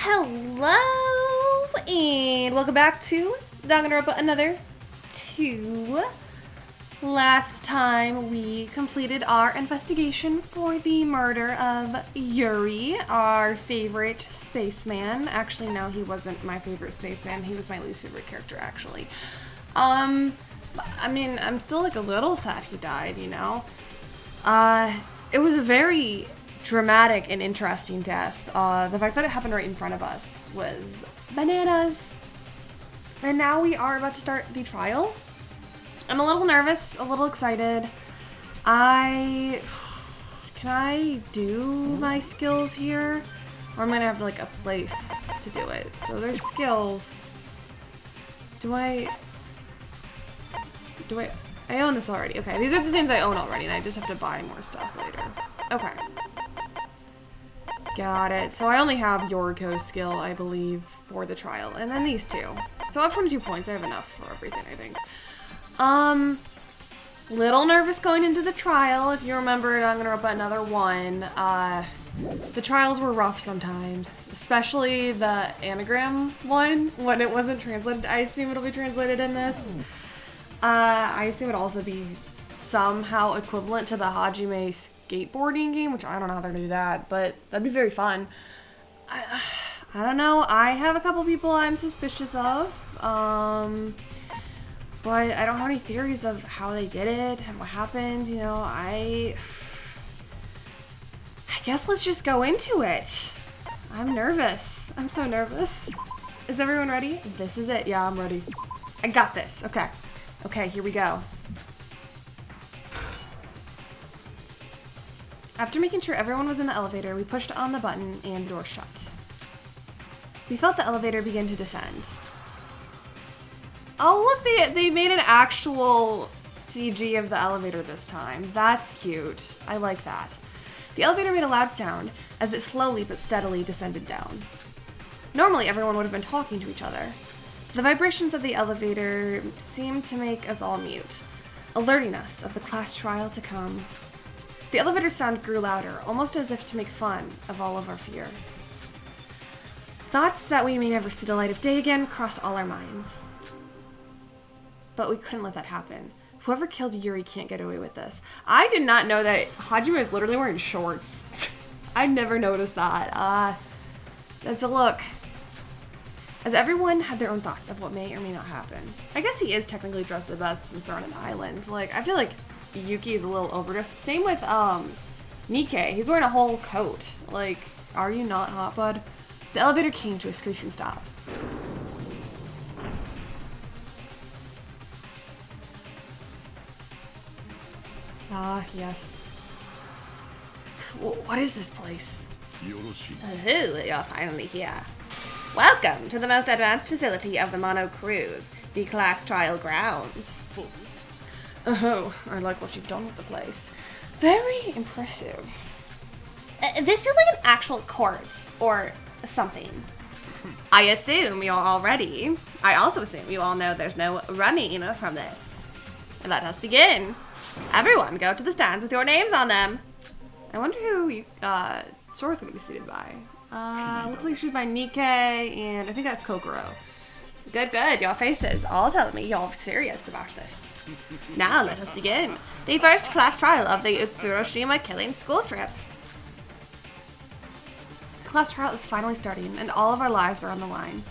Hello, and welcome back to Danganronpa another 2. Last time we completed our investigation for the murder of Yuri, our favorite spaceman. Actually, no, he wasn't my favorite spaceman. He was my least favorite character, actually. I mean, I'm still like a little sad he died, you know? It was a very dramatic and interesting death. The fact that it happened right in front of us was bananas. And now we are about to start the trial. I'm a little nervous, a little excited. Can I do my skills here? Or am I gonna have like a place to do it? So there's skills. I own this already. Okay, these are the things I own already, and I just have to buy more stuff later. Okay. Got it. So I only have Yoriko's skill, I believe, for the trial, and then these two. So I have 22 points. I have enough for everything, I think. Little nervous going into the trial. If you remember Danganronpa another one, the trials were rough sometimes, especially the anagram one, when it wasn't translated. I assume it'll be translated in this. I assume it'll also be somehow equivalent to the Hajime skateboarding game, which I don't know how they're gonna do that, but that'd be very fun. I don't know. I have a couple people I'm suspicious of, but I don't have any theories of how they did it and what happened. You know, I guess let's just go into it. I'm nervous. I'm so nervous. Is everyone ready? This is it. Yeah, I'm ready. I got this. Okay. Okay, here we go. After making sure everyone was in the elevator, we pushed on the button and the door shut. We felt the elevator begin to descend. Oh, look, they made an actual CG of the elevator this time. That's cute. I like that. The elevator made a loud sound as it slowly but steadily descended down. Normally, everyone would have been talking to each other. The vibrations of the elevator seemed to make us all mute, alerting us of the class trial to come. The elevator sound grew louder, almost as if to make fun of all of our fear. Thoughts that we may never see the light of day again crossed all our minds. But we couldn't let that happen. Whoever killed Yuri can't get away with this. I did not know that Hajime is literally wearing shorts. I never noticed that. That's a look. As everyone had their own thoughts of what may or may not happen. I guess he is technically dressed the best since they're on an island. Like, I feel like Yuki is a little overdressed. Same with, Nikkei. He's wearing a whole coat. Like, are you not hot, bud? The elevator came to a screeching stop. Ah, yes. What is this place? You're finally here. Welcome to the most advanced facility of the Mono Cruise, the class trial grounds. Oh, I like what you've done with the place. Very impressive. This feels like an actual court, or something. I assume you're all ready. I also assume you all know there's no running from this. Let us begin. Everyone go to the stands with your names on them. I wonder who Sora's gonna be seated by. Looks like she's by Nikkei, and I think that's Kokoro. Good. Your faces all tell me you're serious about this. Now let us begin. The first class trial of the Utsuroshima killing school trip. The class trial is finally starting, and all of our lives are on the line.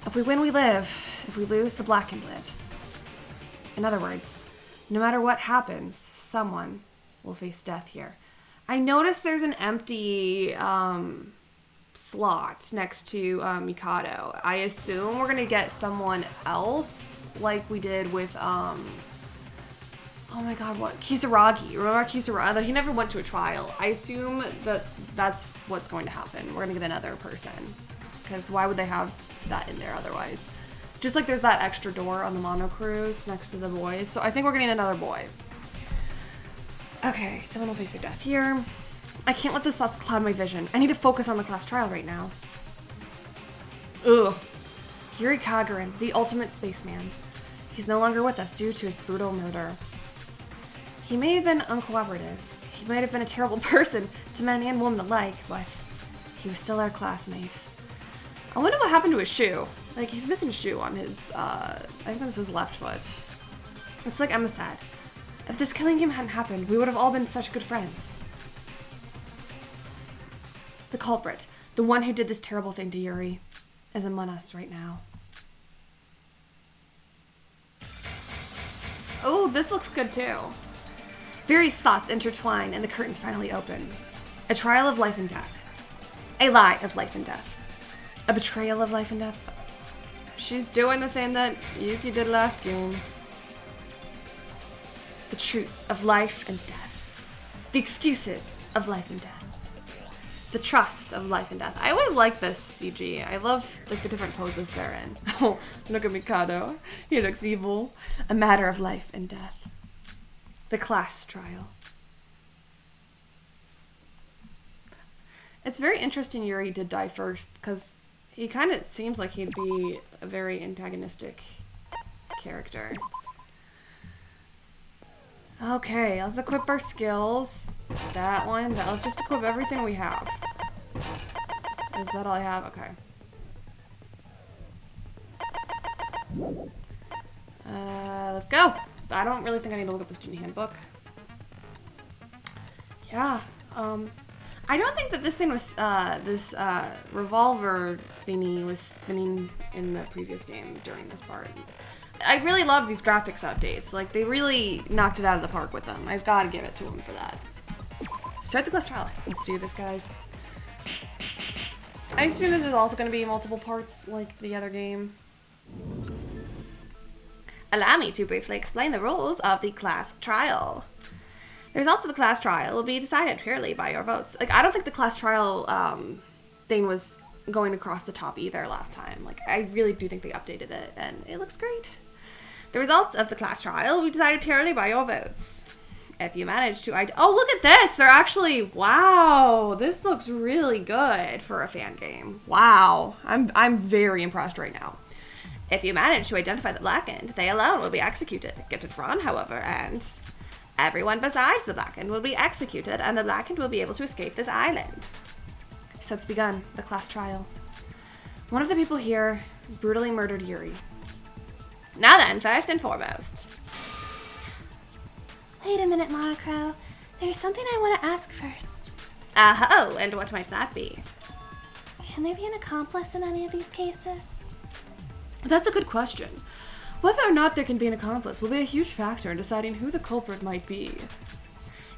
If we win, we live. If we lose, the Blackened lives. In other words, no matter what happens, someone will face death here. I noticed there's an empty slot next to Mikado. I assume we're gonna get someone else like we did with oh my god, what? Kisaragi. Remember Kisaragi? He never went to a trial. I assume that that's what's going to happen. We're gonna get another person. Because why would they have that in there otherwise? Just like there's that extra door on the Mono Cruise next to the boys. So I think we're getting another boy. Okay, someone will face their death here. I can't let those thoughts cloud my vision. I need to focus on the class trial right now. Ugh. Yuri Kagarin, the ultimate spaceman. He's no longer with us due to his brutal murder. He may have been uncooperative. He might have been a terrible person to men and women alike, but He was still our classmate. I wonder what happened to his shoe. Like, he's missing a shoe on his, I think that's his left foot. It's like Emma said. If this killing game hadn't happened, we would have all been such good friends. The culprit, the one who did this terrible thing to Yuri, is among us right now. Oh, this looks good too. Various thoughts intertwine and the curtains finally open. A trial of life and death. A lie of life and death. A betrayal of life and death. She's doing the thing that Yuki did last game. The truth of life and death. The excuses of life and death. The trust of life and death. I always like this CG. I love like the different poses they're in. Oh, look at Mikado. He looks evil. A matter of life and death. The class trial. It's very interesting Yuri did die first, because he kind of seems like he'd be a very antagonistic character. Okay, let's equip our skills. That one. Let's just equip everything we have. Is that all I have? Okay. Let's go. I don't really think I need to look at the student handbook. Yeah. I don't think that this thing was, this revolver thingy was spinning in the previous game during this part. I really love these graphics updates. Like, they really knocked it out of the park with them. I've got to give it to them for that. Start the class trial. Let's do this, guys. I assume this is also going to be multiple parts like the other game. Allow me to briefly explain the rules of the class trial. The results of the class trial will be decided purely by your votes. Like, I don't think the class trial thing was going across the top either last time. Like, I really do think they updated it, and it looks great. The results of the class trial will be decided purely by your votes. If you manage to oh, look at this! They're actually, wow, this looks really good for a fan game. Wow, I'm very impressed right now. If you manage to identify the Blackened, they alone will be executed. Get to front, however, and everyone besides the Blackened will be executed, and the Blackened will be able to escape this island. So it's begun, the class trial. One of the people here brutally murdered Yuri. Now then, first and foremost. Wait a minute, Monocro. There's something I want to ask first. Oh, and what might that be? Can there be an accomplice in any of these cases? That's a good question. Whether or not there can be an accomplice will be a huge factor in deciding who the culprit might be.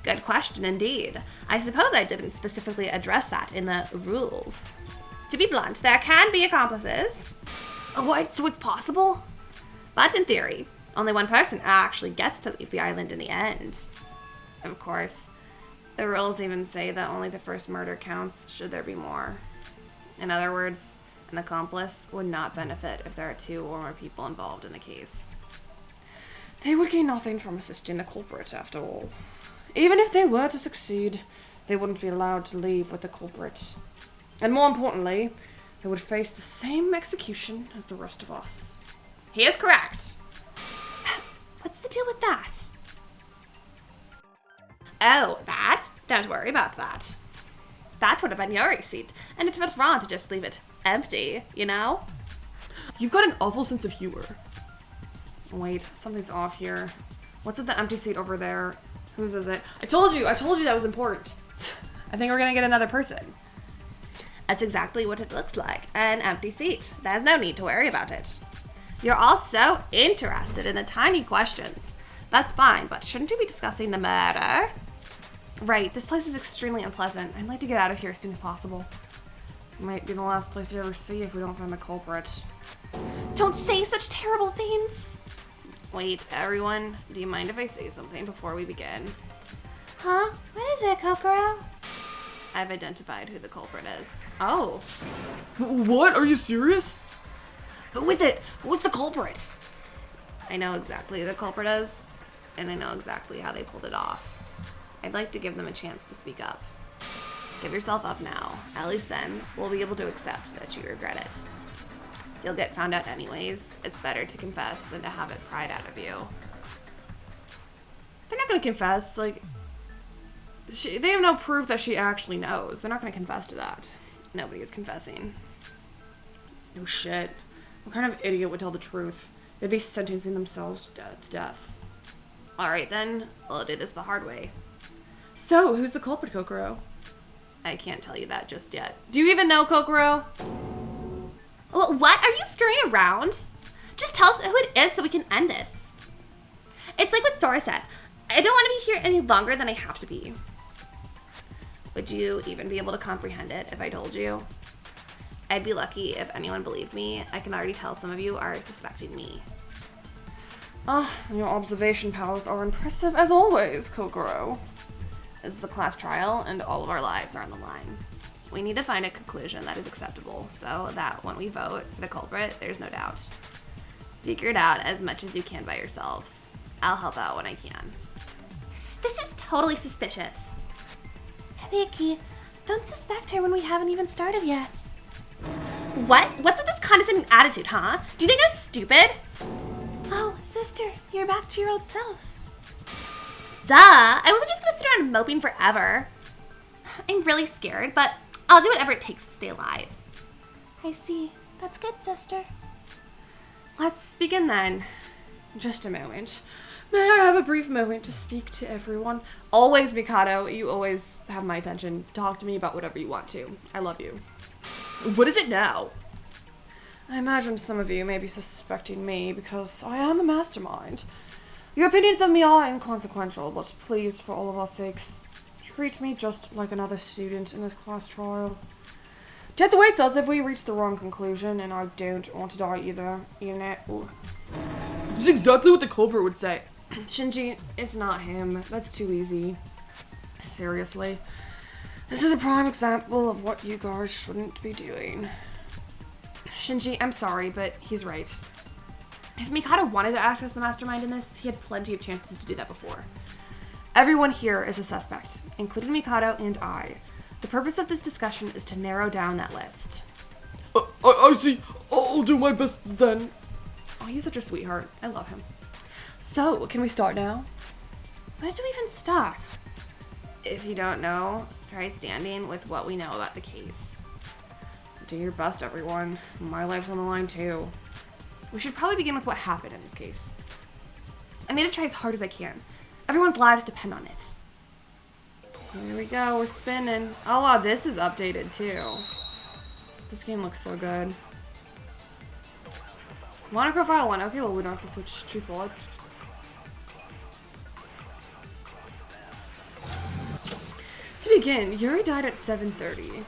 Good question indeed. I suppose I didn't specifically address that in the rules. To be blunt, there can be accomplices. What? So it's possible? But in theory, only one person actually gets to leave the island in the end. Of course, the rules even say that only the first murder counts should there be more. In other words, an accomplice would not benefit if there are 2 or more people involved in the case. They would gain nothing from assisting the culprit, after all. Even if they were to succeed, they wouldn't be allowed to leave with the culprit. And more importantly, they would face the same execution as the rest of us. He is correct. What's the deal with that? Oh, that? Don't worry about that. That would have been Yuri's seat, and it felt wrong to just leave it empty, you know? You've got an awful sense of humor. Wait, something's off here. What's with the empty seat over there? Whose is it? I told you that was important. I think we're gonna get another person. That's exactly what it looks like, an empty seat. There's no need to worry about it. You're all so interested in the tiny questions. That's fine, but shouldn't you be discussing the murder? Right, this place is extremely unpleasant. I'd like to get out of here as soon as possible. It might be the last place you ever see if we don't find the culprit. Don't say such terrible things! Wait, everyone, do you mind if I say something before we begin? Huh? What is it, Kokoro? I've identified who the culprit is. Oh. What? Are you serious? Who is it? Who's the culprit? I know exactly who the culprit is, and I know exactly how they pulled it off. I'd like to give them a chance to speak up. Give yourself up now. At least then, we'll be able to accept that you regret it. You'll get found out anyways. It's better to confess than to have it pried out of you. They're not gonna confess, like... they have no proof that she actually knows. They're not gonna confess to that. nobody is confessing. No shit. What kind of idiot would tell the truth? They'd be sentencing themselves to death. Alright then, I'll do this the hard way. So, who's the culprit, Kokoro? I can't tell you that just yet. Do you even know Kokoro? What? Are you scurrying around? Just tell us who it is so we can end this. It's like what Sora said. I don't want to be here any longer than I have to be. Would you even be able to comprehend it if I told you? I'd be lucky if anyone believed me. I can already tell some of you are suspecting me. Oh, your observation powers are impressive as always, Kokoro. This is a class trial, and all of our lives are on the line. We need to find a conclusion that is acceptable, so that when we vote for the culprit, there's no doubt. Figure it out as much as you can by yourselves. I'll help out when I can. This is totally suspicious. Vicky, don't suspect her when we haven't even started yet. What? What's with this condescending attitude, huh? Do you think I'm stupid? Oh, sister, you're back to your old self. Duh, I wasn't just gonna sit around moping forever. I'm really scared, but I'll do whatever it takes to stay alive. I see. That's good, sister. Let's begin then. Just a moment. May I have a brief moment to speak to everyone? Always, Mikado. You always have my attention. Talk to me about whatever you want to. I love you. What is it now? I imagine some of you may be suspecting me because I am a mastermind. Your opinions of me are inconsequential, but please, for all of our sakes, treat me just like another student in this class trial. Death awaits us if we reach the wrong conclusion, and I don't want to die either. That's exactly what the culprit would say. Shinji, it's not him. That's too easy. Seriously. This is a prime example of what you guys shouldn't be doing. Shinji, I'm sorry, but he's right. If Mikado wanted to act as the mastermind in this, he had plenty of chances to do that before. Everyone here is a suspect, including Mikado and I. The purpose of this discussion is to narrow down that list. I see. I'll do my best then. Oh, he's such a sweetheart. I love him. So, can we start now? Where do we even start? If you don't know, try standing with what we know about the case. Do your best, everyone. My life's on the line, too. We should probably begin with what happened in this case. I need to try as hard as I can. Everyone's lives depend on it. Here we go, we're spinning. Oh wow, this is updated too. This game looks so good. Monochrome 1. Okay, well we don't have to switch to bullets. To begin, Yuri died at 7:30.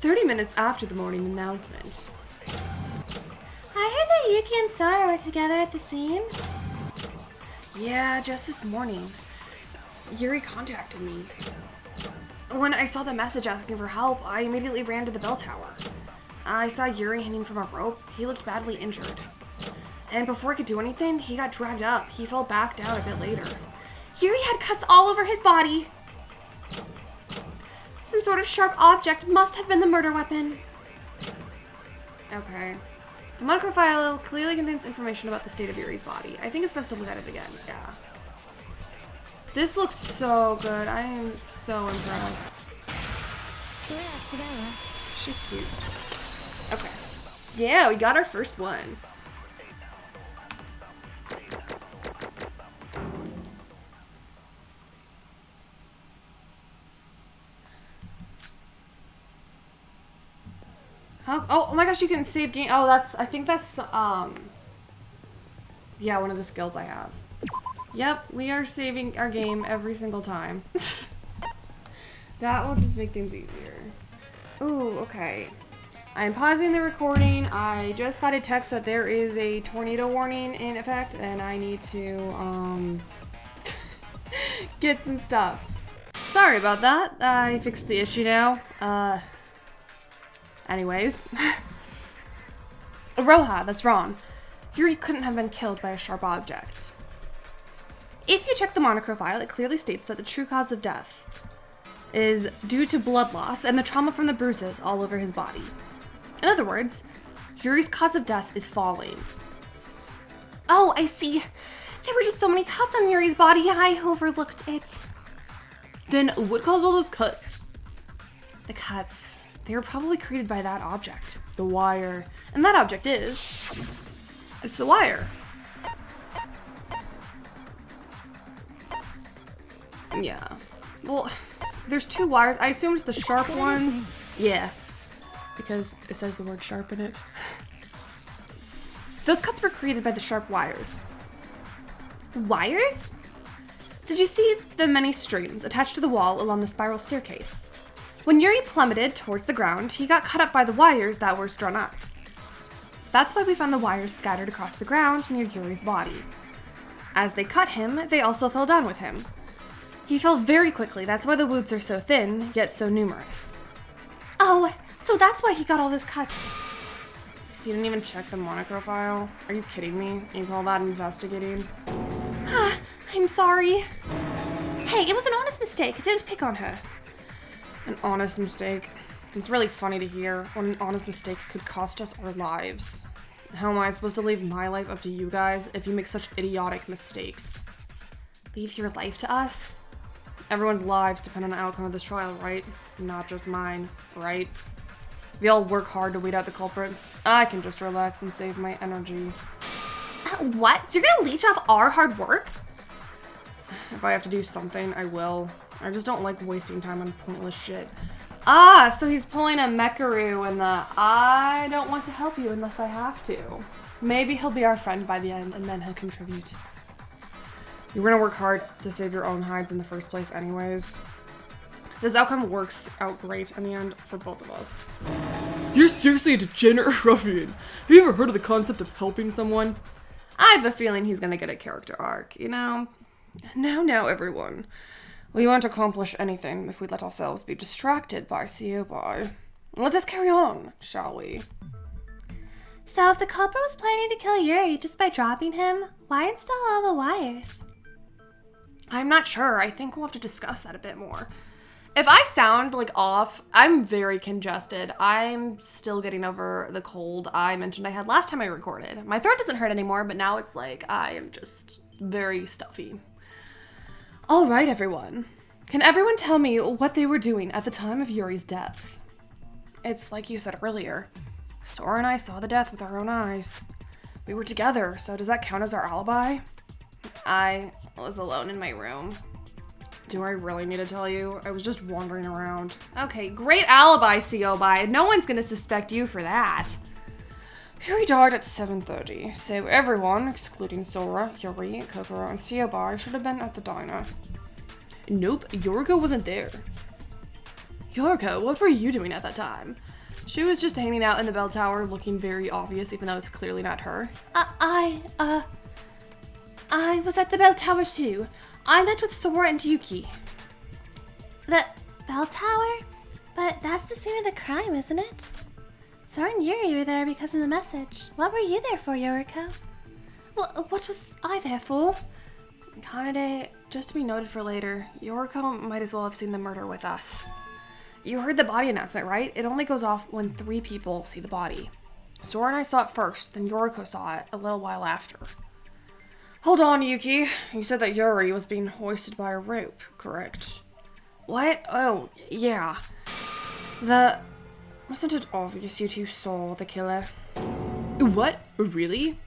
30 minutes after the morning announcement. I heard that Yuki and Sora were together at the scene. Yeah, just this morning. Yuri contacted me. When I saw the message asking for help, I immediately ran to the bell tower. I saw Yuri hanging from a rope. He looked badly injured. And before I could do anything, he got dragged up. He fell back down a bit later. Yuri had cuts all over his body. Some sort of sharp object must have been the murder weapon. Okay. The Monochrome file clearly contains information about the state of Yuri's body. I think it's best to look at it again. Yeah. This looks so good. I am so impressed. She's cute. Okay. Yeah, we got our first one. Oh my gosh, you can save game. Oh, I think that's, yeah, one of the skills I have. Yep, we are saving our game every single time. That will just make things easier. Ooh, okay. I'm pausing the recording. I just got a text that there is a tornado warning in effect, and I need to, get some stuff. Sorry about that. I fixed the issue now. Anyways. Aroha, that's wrong. Yuri couldn't have been killed by a sharp object. If you check the Monochrome file, it clearly states that the true cause of death is due to blood loss and the trauma from the bruises all over his body. In other words, Yuri's cause of death is falling. Oh, I see. There were just so many cuts on Yuri's body, I overlooked it. Then what caused all those cuts? The cuts. They were probably created by that object. The wire. And that object is... It's the wire. Yeah. Well, there's 2 wires. I assume it's the sharp ones. Yeah. Because it says the word sharp in it. Those cuts were created by the sharp wires. Wires? Did you see the many strings attached to the wall along the spiral staircase? When Yuri plummeted towards the ground, he got cut up by the wires that were strung up. That's why we found the wires scattered across the ground near Yuri's body. As they cut him, they also fell down with him. He fell very quickly, that's why the wounds are so thin, yet so numerous. Oh, so that's why he got all those cuts. You didn't even check the Monaco file? Are you kidding me? You call that investigating? I'm sorry. Hey, it was an honest mistake. Don't pick on her. An honest mistake? It's really funny to hear when an honest mistake could cost us our lives. How am I supposed to leave my life up to you guys if you make such idiotic mistakes? Leave your life to us? Everyone's lives depend on the outcome of this trial, right? Not just mine, right? We all work hard to weed out the culprit. I can just relax and save my energy. What? So you're gonna leech off our hard work? If I have to do something, I will. I just don't like wasting time on pointless shit. Ah, so he's pulling a Mekaru in the I don't want to help you unless I have to. Maybe he'll be our friend by the end and then he'll contribute. You're gonna work hard to save your own hides in the first place anyways. This outcome works out great in the end for both of us. You're seriously a degenerate ruffian. Have you ever heard of the concept of helping someone? I have a feeling he's gonna get a character arc, you know? Now, everyone. We won't accomplish anything if we let ourselves be distracted by Siobai. Let us carry on, shall we? So if the culprit was planning to kill Yuri just by dropping him, why install all the wires? I'm not sure. I think we'll have to discuss that a bit more. If I sound like off, I'm very congested. I'm still getting over the cold I mentioned I had last time I recorded. My throat doesn't hurt anymore, but now it's like I am just very stuffy. All right, everyone. Can everyone tell me what they were doing at the time of Yuri's death? It's like you said earlier. Sora and I saw the death with our own eyes. We were together, so does that count as our alibi? I was alone in my room. Do I really need to tell you? I was just wandering around. Okay, great alibi, Siobai. No one's gonna suspect you for that. Yuri died at 7:30, so everyone, excluding Sora, Yuri, Kokoro, and Siobai, should have been at the diner. Nope, Yoriko wasn't there. Yoriko, what were you doing at that time? She was just hanging out in the bell tower, looking very obvious, even though it's clearly not her. I was at the bell tower too. I met with Sora and Yuki. The bell tower? But that's the scene of the crime, isn't it? Sora and Yuri were there because of the message. What were you there for, Yoriko? Well, what was I there for? Kanade, just to be noted for later, Yoriko might as well have seen the murder with us. You heard the body announcement, right? It only goes off when 3 people see the body. Sora and I saw it first, then Yoriko saw it a little while after. Hold on, Yuki. You said that Yuri was being hoisted by a rope, correct? What? Oh, yeah. Wasn't it obvious you 2 saw the killer? What? Really?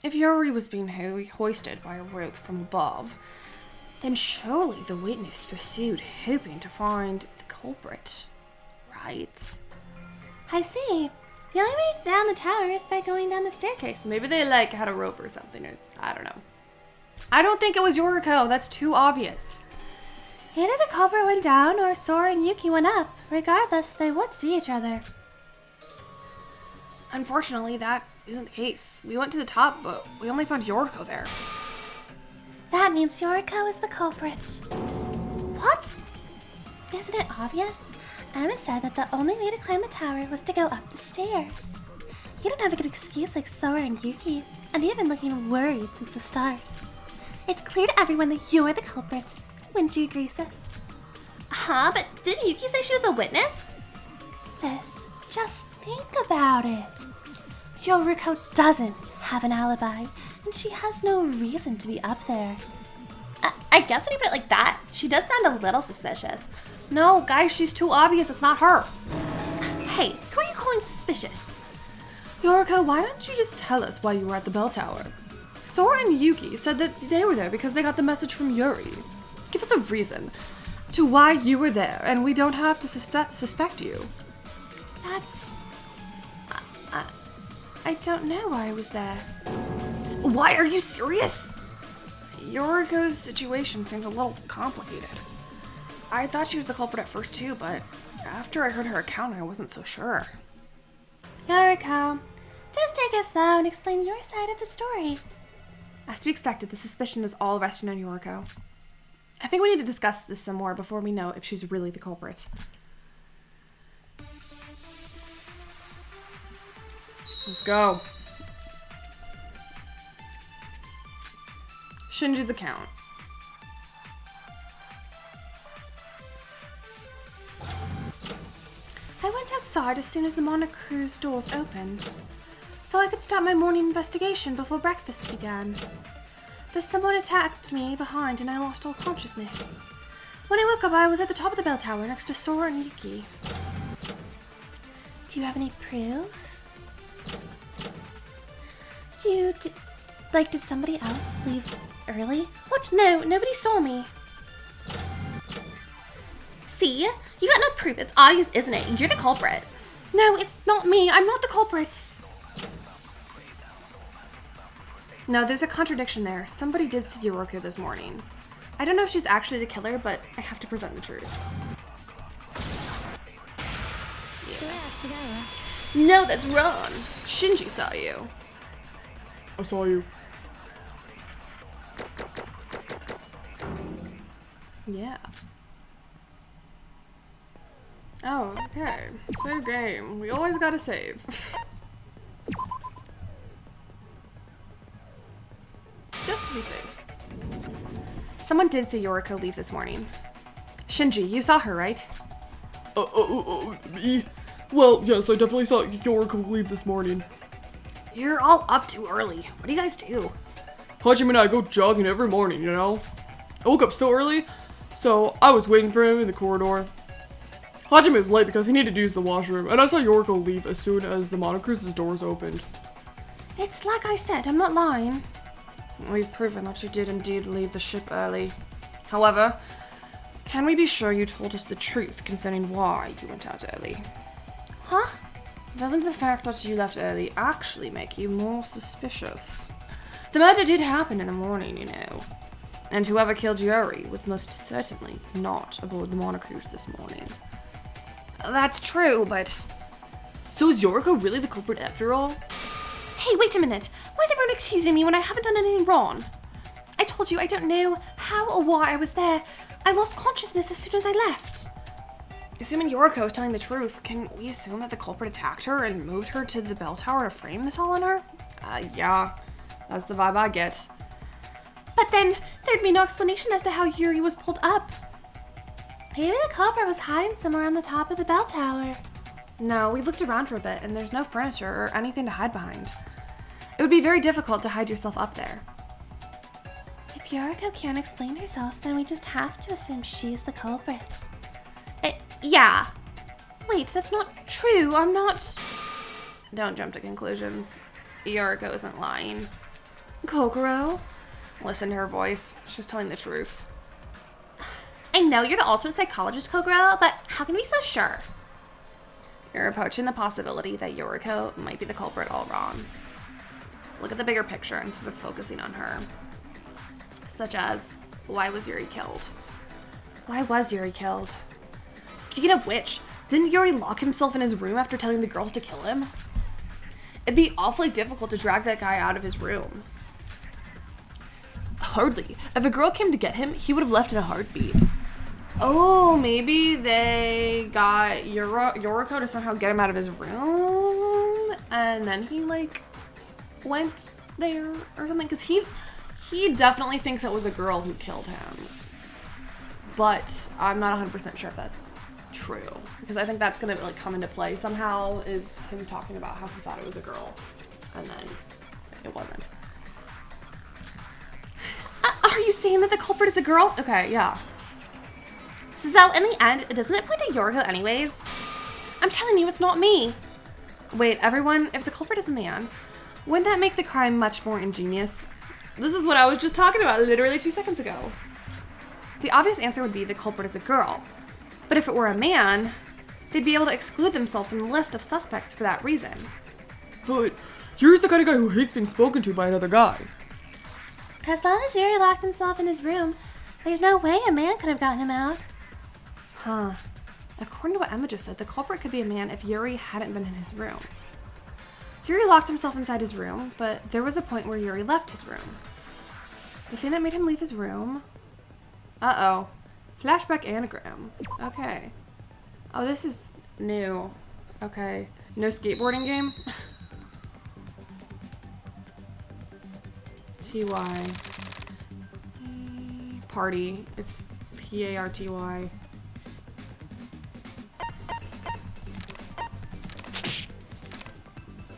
If Yuri was being hoisted by a rope from above, then surely the witness pursued, hoping to find the culprit, right? I see. The only way down the tower is by going down the staircase. Maybe they, had a rope or something, or I don't know. I don't think it was Yoriko. That's too obvious. Either the culprit went down or Sora and Yuki went up. Regardless, they would see each other. Unfortunately, that isn't the case. We went to the top, but we only found Yoriko there. That means Yoriko is the culprit. What? Isn't it obvious? Emma said that the only way to climb the tower was to go up the stairs. You don't have a good excuse like Sora and Yuki, and you've been looking worried since the start. It's clear to everyone that you're the culprit. Wouldn't you agree, sis? But didn't Yuki say she was a witness? Sis, just think about it. Yoriko doesn't have an alibi, and she has no reason to be up there. I guess when you put it like that, she does sound a little suspicious. No, guys, she's too obvious. It's not her. Hey, who are you calling suspicious? Yoriko, why don't you just tell us why you were at the bell tower? Sora and Yuki said that they were there because they got the message from Yuri. Give us a reason to why you were there, and we don't have to suspect you. That's... I don't know why I was there. Why, are you serious? Yoriko's situation seemed a little complicated. I thought she was the culprit at first too, but after I heard her account, I wasn't so sure. Yoriko, just take it slow and explain your side of the story. As to be expected, the suspicion is all resting on Yoriko. I think we need to discuss this some more before we know if she's really the culprit. Let's go. Shinji's account. I went outside as soon as the Monocru's doors opened, so I could start my morning investigation before breakfast began. But someone attacked me behind and I lost all consciousness. When I woke up, I was at the top of the bell tower next to Sora and Yuki. Do you have any proof? Did somebody else leave early? What? No, nobody saw me. See? You got no proof. It's obvious, isn't it? You're the culprit. No, it's not me. I'm not the culprit. No, there's a contradiction there. Somebody did see Yoriko this morning. I don't know if she's actually the killer, but I have to present the truth. Yeah. No, that's wrong. Shinji saw you. I saw you. Yeah. Oh, okay. Save game. We always gotta save. Just to be safe. Someone did see Yoriko leave this morning. Shinji, you saw her, right? Me? Well, yes, I definitely saw Yoriko leave this morning. You're all up too early. What do you guys do? Hajime and I go jogging every morning, you know? I woke up so early, so I was waiting for him in the corridor. Hajime was late because he needed to use the washroom, and I saw Yoriko leave as soon as the Monocru's doors opened. It's like I said, I'm not lying. We've proven that you did indeed leave the ship early. However, can we be sure you told us the truth concerning why you went out early? Huh? Doesn't the fact that you left early actually make you more suspicious? The murder did happen in the morning, you know. And whoever killed Yuri was most certainly not aboard the Monocru's this morning. That's true, but... So is Yoriko really the culprit after all? Hey, wait a minute. Why is everyone accusing me when I haven't done anything wrong? I told you I don't know how or why I was there. I lost consciousness as soon as I left. Assuming Yoriko is telling the truth, can we assume that the culprit attacked her and moved her to the bell tower to frame this all on her? Yeah. That's the vibe I get. But then, there'd be no explanation as to how Yuri was pulled up. Maybe the culprit was hiding somewhere on the top of the bell tower. No, we looked around for a bit and there's no furniture or anything to hide behind. It would be very difficult to hide yourself up there. If Yoriko can't explain herself, then we just have to assume she's the culprit. Yeah. Wait, that's not true. I'm not... Don't jump to conclusions. Yoriko isn't lying. Kokoro? Listen to her voice. She's telling the truth. I know you're the ultimate psychologist, Kokoro, but how can we be so sure? You're approaching the possibility that Yoriko might be the culprit all wrong. Look at the bigger picture instead of focusing on her. Such as, why was Yuri killed? Why was Yuri killed? Speaking of which, didn't Yuri lock himself in his room after telling the girls to kill him? It'd be awfully difficult to drag that guy out of his room. Hardly. If a girl came to get him, he would have left in a heartbeat. Oh, maybe they got Yoriko to somehow get him out of his room, and then he, like, went there or something, because he definitely thinks it was a girl who killed him. But I'm not 100% sure if that's true, because I think that's gonna, like, come into play somehow, is him talking about how he thought it was a girl, and then it wasn't. Are you saying that the culprit is a girl? Okay, yeah. So in the end, doesn't it point to Yoriko anyways? I'm telling you, it's not me. Wait, everyone, if the culprit is a man, wouldn't that make the crime much more ingenious? This is what I was just talking about literally 2 seconds ago. The obvious answer would be the culprit is a girl. But if it were a man, they'd be able to exclude themselves from the list of suspects for that reason. But Yuri's the kind of guy who hates being spoken to by another guy. As long as Yuri locked himself in his room, there's no way a man could have gotten him out. Huh. According to what Emma just said, the culprit could be a man if Yuri hadn't been in his room. Yuri locked himself inside his room, but there was a point where Yuri left his room. The thing that made him leave his room... Uh-oh. Flashback anagram. Okay. Oh, this is new. Okay. No skateboarding game? T-Y. Party. It's P-A-R-T-Y.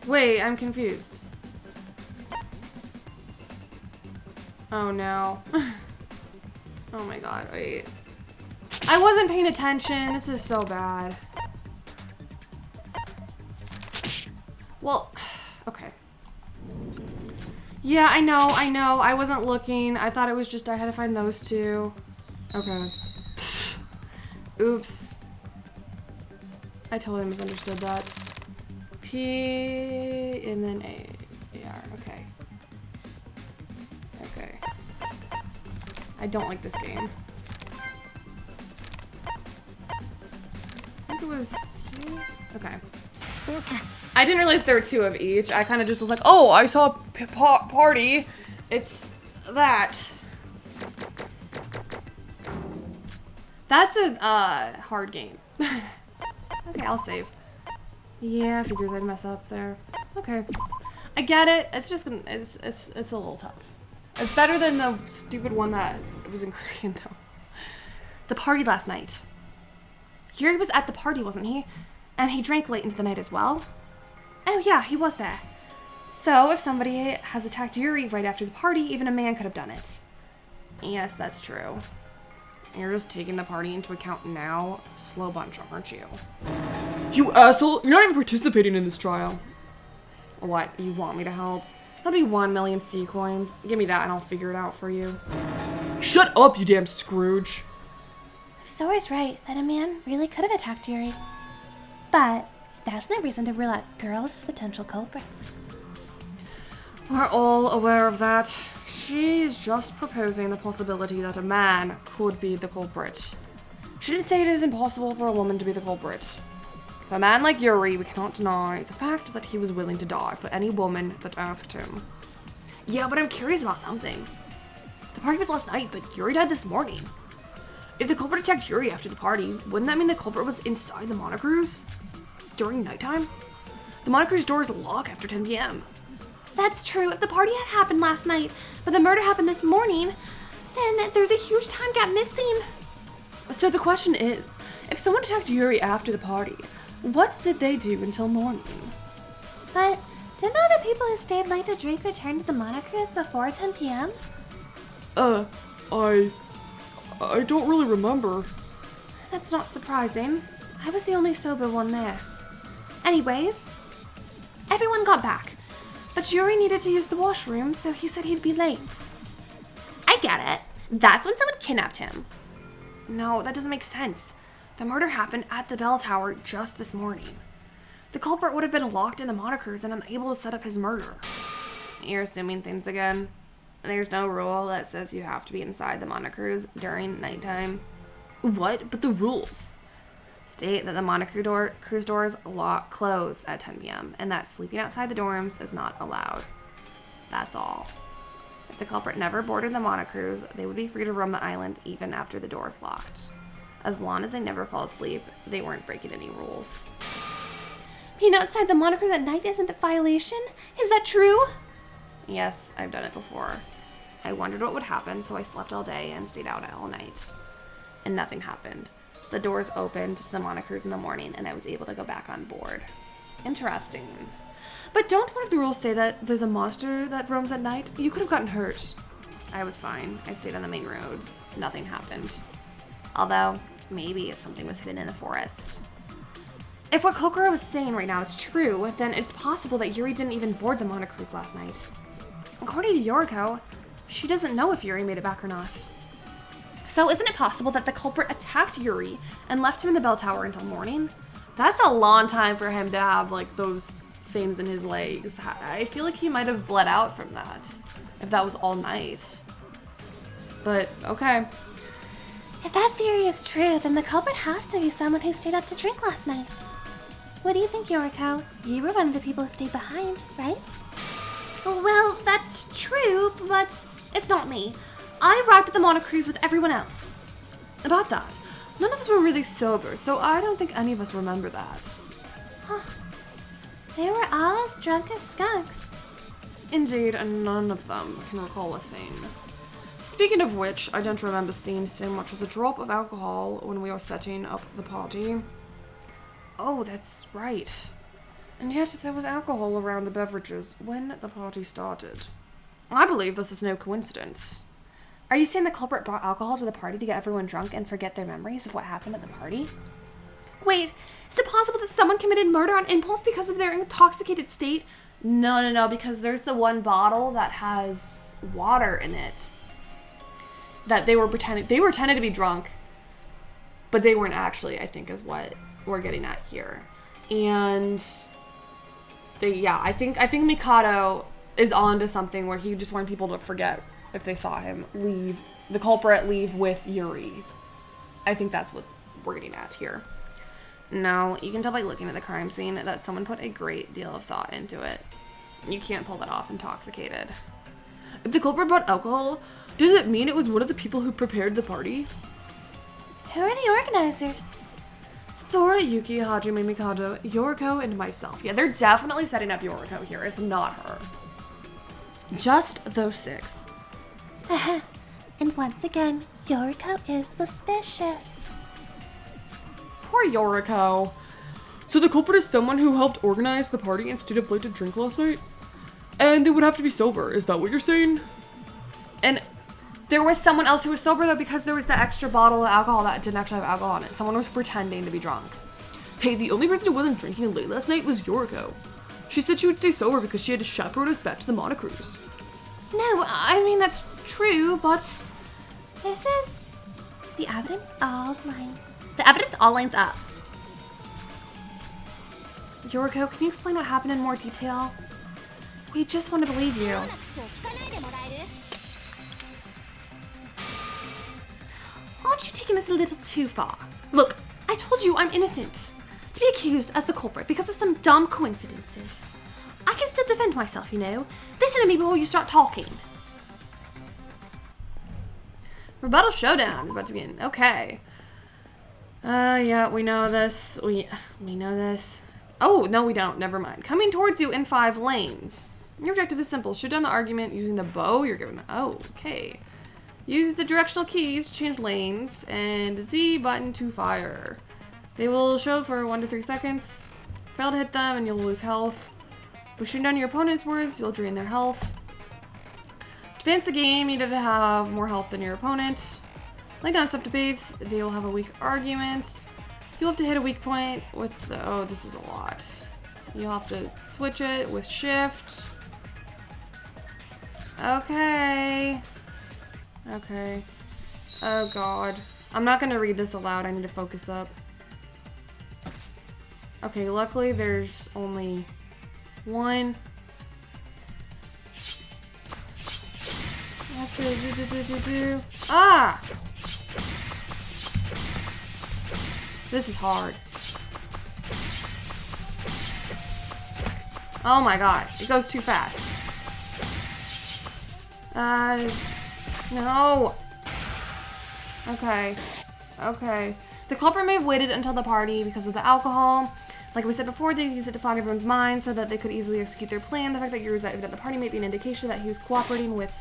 Wait, I'm confused. Oh no. Oh my god, wait. I wasn't paying attention. This is so bad. Well, okay. Yeah, I know. I wasn't looking. I thought it was just I had to find those two. Okay. Oops. I totally misunderstood that. P and then A-R. Okay. Okay. I don't like this game. I think it was here? Okay. I didn't realize there were two of each. I kind of just was like, oh, I saw party. It's that. That's a hard game. Okay, I'll save. Yeah, figures I'd mess up there. Okay. I get it. It's just gonna, it's a little tough. It's better than the stupid one that was in Korean though. The party last night. Yuri was at the party, wasn't he? And he drank late into the night as well. Oh yeah, he was there. So if somebody has attacked Yuri right after the party, even a man could have done it. Yes, that's true. You're just taking the party into account now? Slow bunch, aren't you? You asshole! You're not even participating in this trial. What, you want me to help? That'll be 1 million C coins. Give me that and I'll figure it out for you. Shut up, you damn Scrooge. If Sora's right, then a man really could have attacked Yuri. But that's no reason to rule out girls as potential culprits. We're all aware of that. She's just proposing the possibility that a man could be the culprit. She didn't say it is impossible for a woman to be the culprit. For a man like Yuri, we cannot deny the fact that he was willing to die for any woman that asked him. Yeah, but I'm curious about something. The party was last night, but Yuri died this morning. If the culprit attacked Yuri after the party, wouldn't that mean the culprit was inside the monocruise? During nighttime? The monocruise doors lock after 10 p.m. That's true. If the party had happened last night, but the murder happened this morning, then there's a huge time gap missing. So the question is, if someone attacked Yuri after the party, what did they do until morning? But didn't all the people who stayed late to drink return to the monocruise before 10 p.m.? I don't really remember. That's not surprising. I was the only sober one there. Anyways, everyone got back, but Yuri needed to use the washroom, so he said he'd be late. I get it. That's when someone kidnapped him. No, that doesn't make sense. The murder happened at the bell tower just this morning. The culprit would have been locked in the monocruise and unable to set up his murder. You're assuming things again. There's no rule that says you have to be inside the monocruise during nighttime. What? But the rules state that the monocruise doors close at 10 p.m. and that sleeping outside the dorms is not allowed. That's all. If the culprit never boarded the monocruise, they would be free to roam the island even after the doors locked. As long as they never fall asleep, they weren't breaking any rules. Being outside the monocruise at night isn't a violation? Is that true? Yes, I've done it before. I wondered what would happen, so I slept all day and stayed out all night. And nothing happened. The doors opened to the monocruise in the morning, and I was able to go back on board. Interesting. But don't one of the rules say that there's a monster that roams at night? You could have gotten hurt. I was fine. I stayed on the main roads. Nothing happened. Although, maybe something was hidden in the forest. If what Kokoro was saying right now is true, then it's possible that Yuri didn't even board the monocruise last night. According to Yoriko, she doesn't know if Yuri made it back or not. So isn't it possible that the culprit attacked Yuri and left him in the bell tower until morning? That's a long time for him to have, like, those things in his legs. I feel like he might have bled out from that, if that was all night. But, okay. If that theory is true, then the culprit has to be someone who stayed up to drink last night. What do you think, Yoriko? You were one of the people who stayed behind, right? Well, that's true, but it's not me. I arrived at the monocruise with everyone else. About that, none of us were really sober, so I don't think any of us remember that. Huh. They were all as drunk as skunks. Indeed, and none of them can recall a thing. Speaking of which, I don't remember seeing so much as a drop of alcohol when we were setting up the party. Oh, that's right. And yet there was alcohol around the beverages when the party started. I believe this is no coincidence. Are you saying the culprit brought alcohol to the party to get everyone drunk and forget their memories of what happened at the party? Wait, is it possible that someone committed murder on impulse because of their intoxicated state? No, because there's the one bottle that has water in it. That they were pretending to be drunk, but they weren't actually, I think is what we're getting at here. And I think Mikado is on to something where he just wanted people to forget if they saw him leave, the culprit leave with Yuri. I think that's what we're getting at here. No, you can tell by looking at the crime scene that someone put a great deal of thought into it. You can't pull that off intoxicated. If the culprit brought alcohol, does it mean it was one of the people who prepared the party? Who are the organizers? Sora, Yuki, Hajime, Mikado, Yoriko, and myself. Yeah, they're definitely setting up Yoriko here. It's not her. Just those 6. And once again, Yoriko is suspicious. Poor Yoriko. So the culprit is someone who helped organize the party and stayed up late to drink last night? And they would have to be sober, is that what you're saying? And there was someone else who was sober, though, because there was the extra bottle of alcohol that didn't actually have alcohol in it. Someone was pretending to be drunk. Hey, the only person who wasn't drinking late last night was Yoriko. She said she would stay sober because she had to chaperone us back to the monocruise. No, I mean, that's true, but This is... The evidence all lines up. Yoriko, can you explain what happened in more detail? We just want to believe you. Aren't you taking this a little too far? Look, I told you I'm innocent. To be accused as the culprit because of some dumb coincidences. I can still defend myself, you know. Listen to me before you start talking. Rebuttal showdown is about to begin. Okay. Yeah, we know this. We know this. Oh, no, we don't. Never mind. Coming towards you in 5 lanes. Your objective is simple. Shoot down the argument using the bow you're given. Oh, okay. Use the directional keys to change lanes and the Z button to fire. They will show for 1 to 3 seconds. Fail to hit them and you'll lose health. By shooting down your opponent's words, you'll drain their health. To advance the game, you need to have more health than your opponent. Lay down step debates. They will have a weak argument. You'll have to hit a weak point with the... Oh, this is a lot. You'll have to switch it with shift. Okay. Okay. Oh, God. I'm not going to read this aloud. I need to focus up. Okay, luckily there's only 1. I have to do. Ah! This is hard. Oh my god, it goes too fast. No. Okay. Okay. The culprit may have waited until the party because of the alcohol. Like we said before, they used it to fog everyone's mind so that they could easily execute their plan. The fact that you resided at the party may be an indication that he was cooperating with...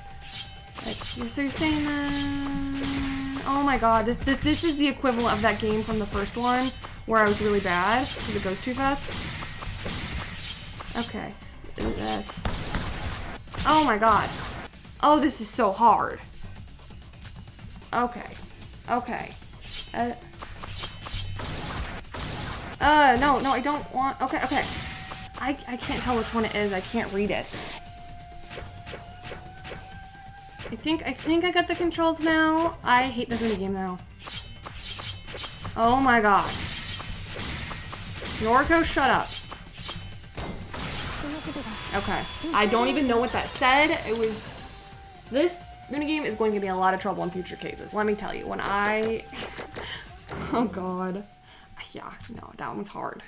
Like, so you're saying that... Oh my god, this is the equivalent of that game from the first one where I was really bad because it goes too fast. Okay. This. Oh my god. Oh, this is so hard. Okay. Okay. No, I don't want... Okay. I can't tell which one it is. I can't read it. I think I got the controls now. I hate this minigame now. Oh my god. Noriko, shut up. Okay. I don't even know what that said. It was... This minigame is going to be a lot of trouble in future cases. Let me tell you, when I... Oh god. Yeah, no, that one's hard.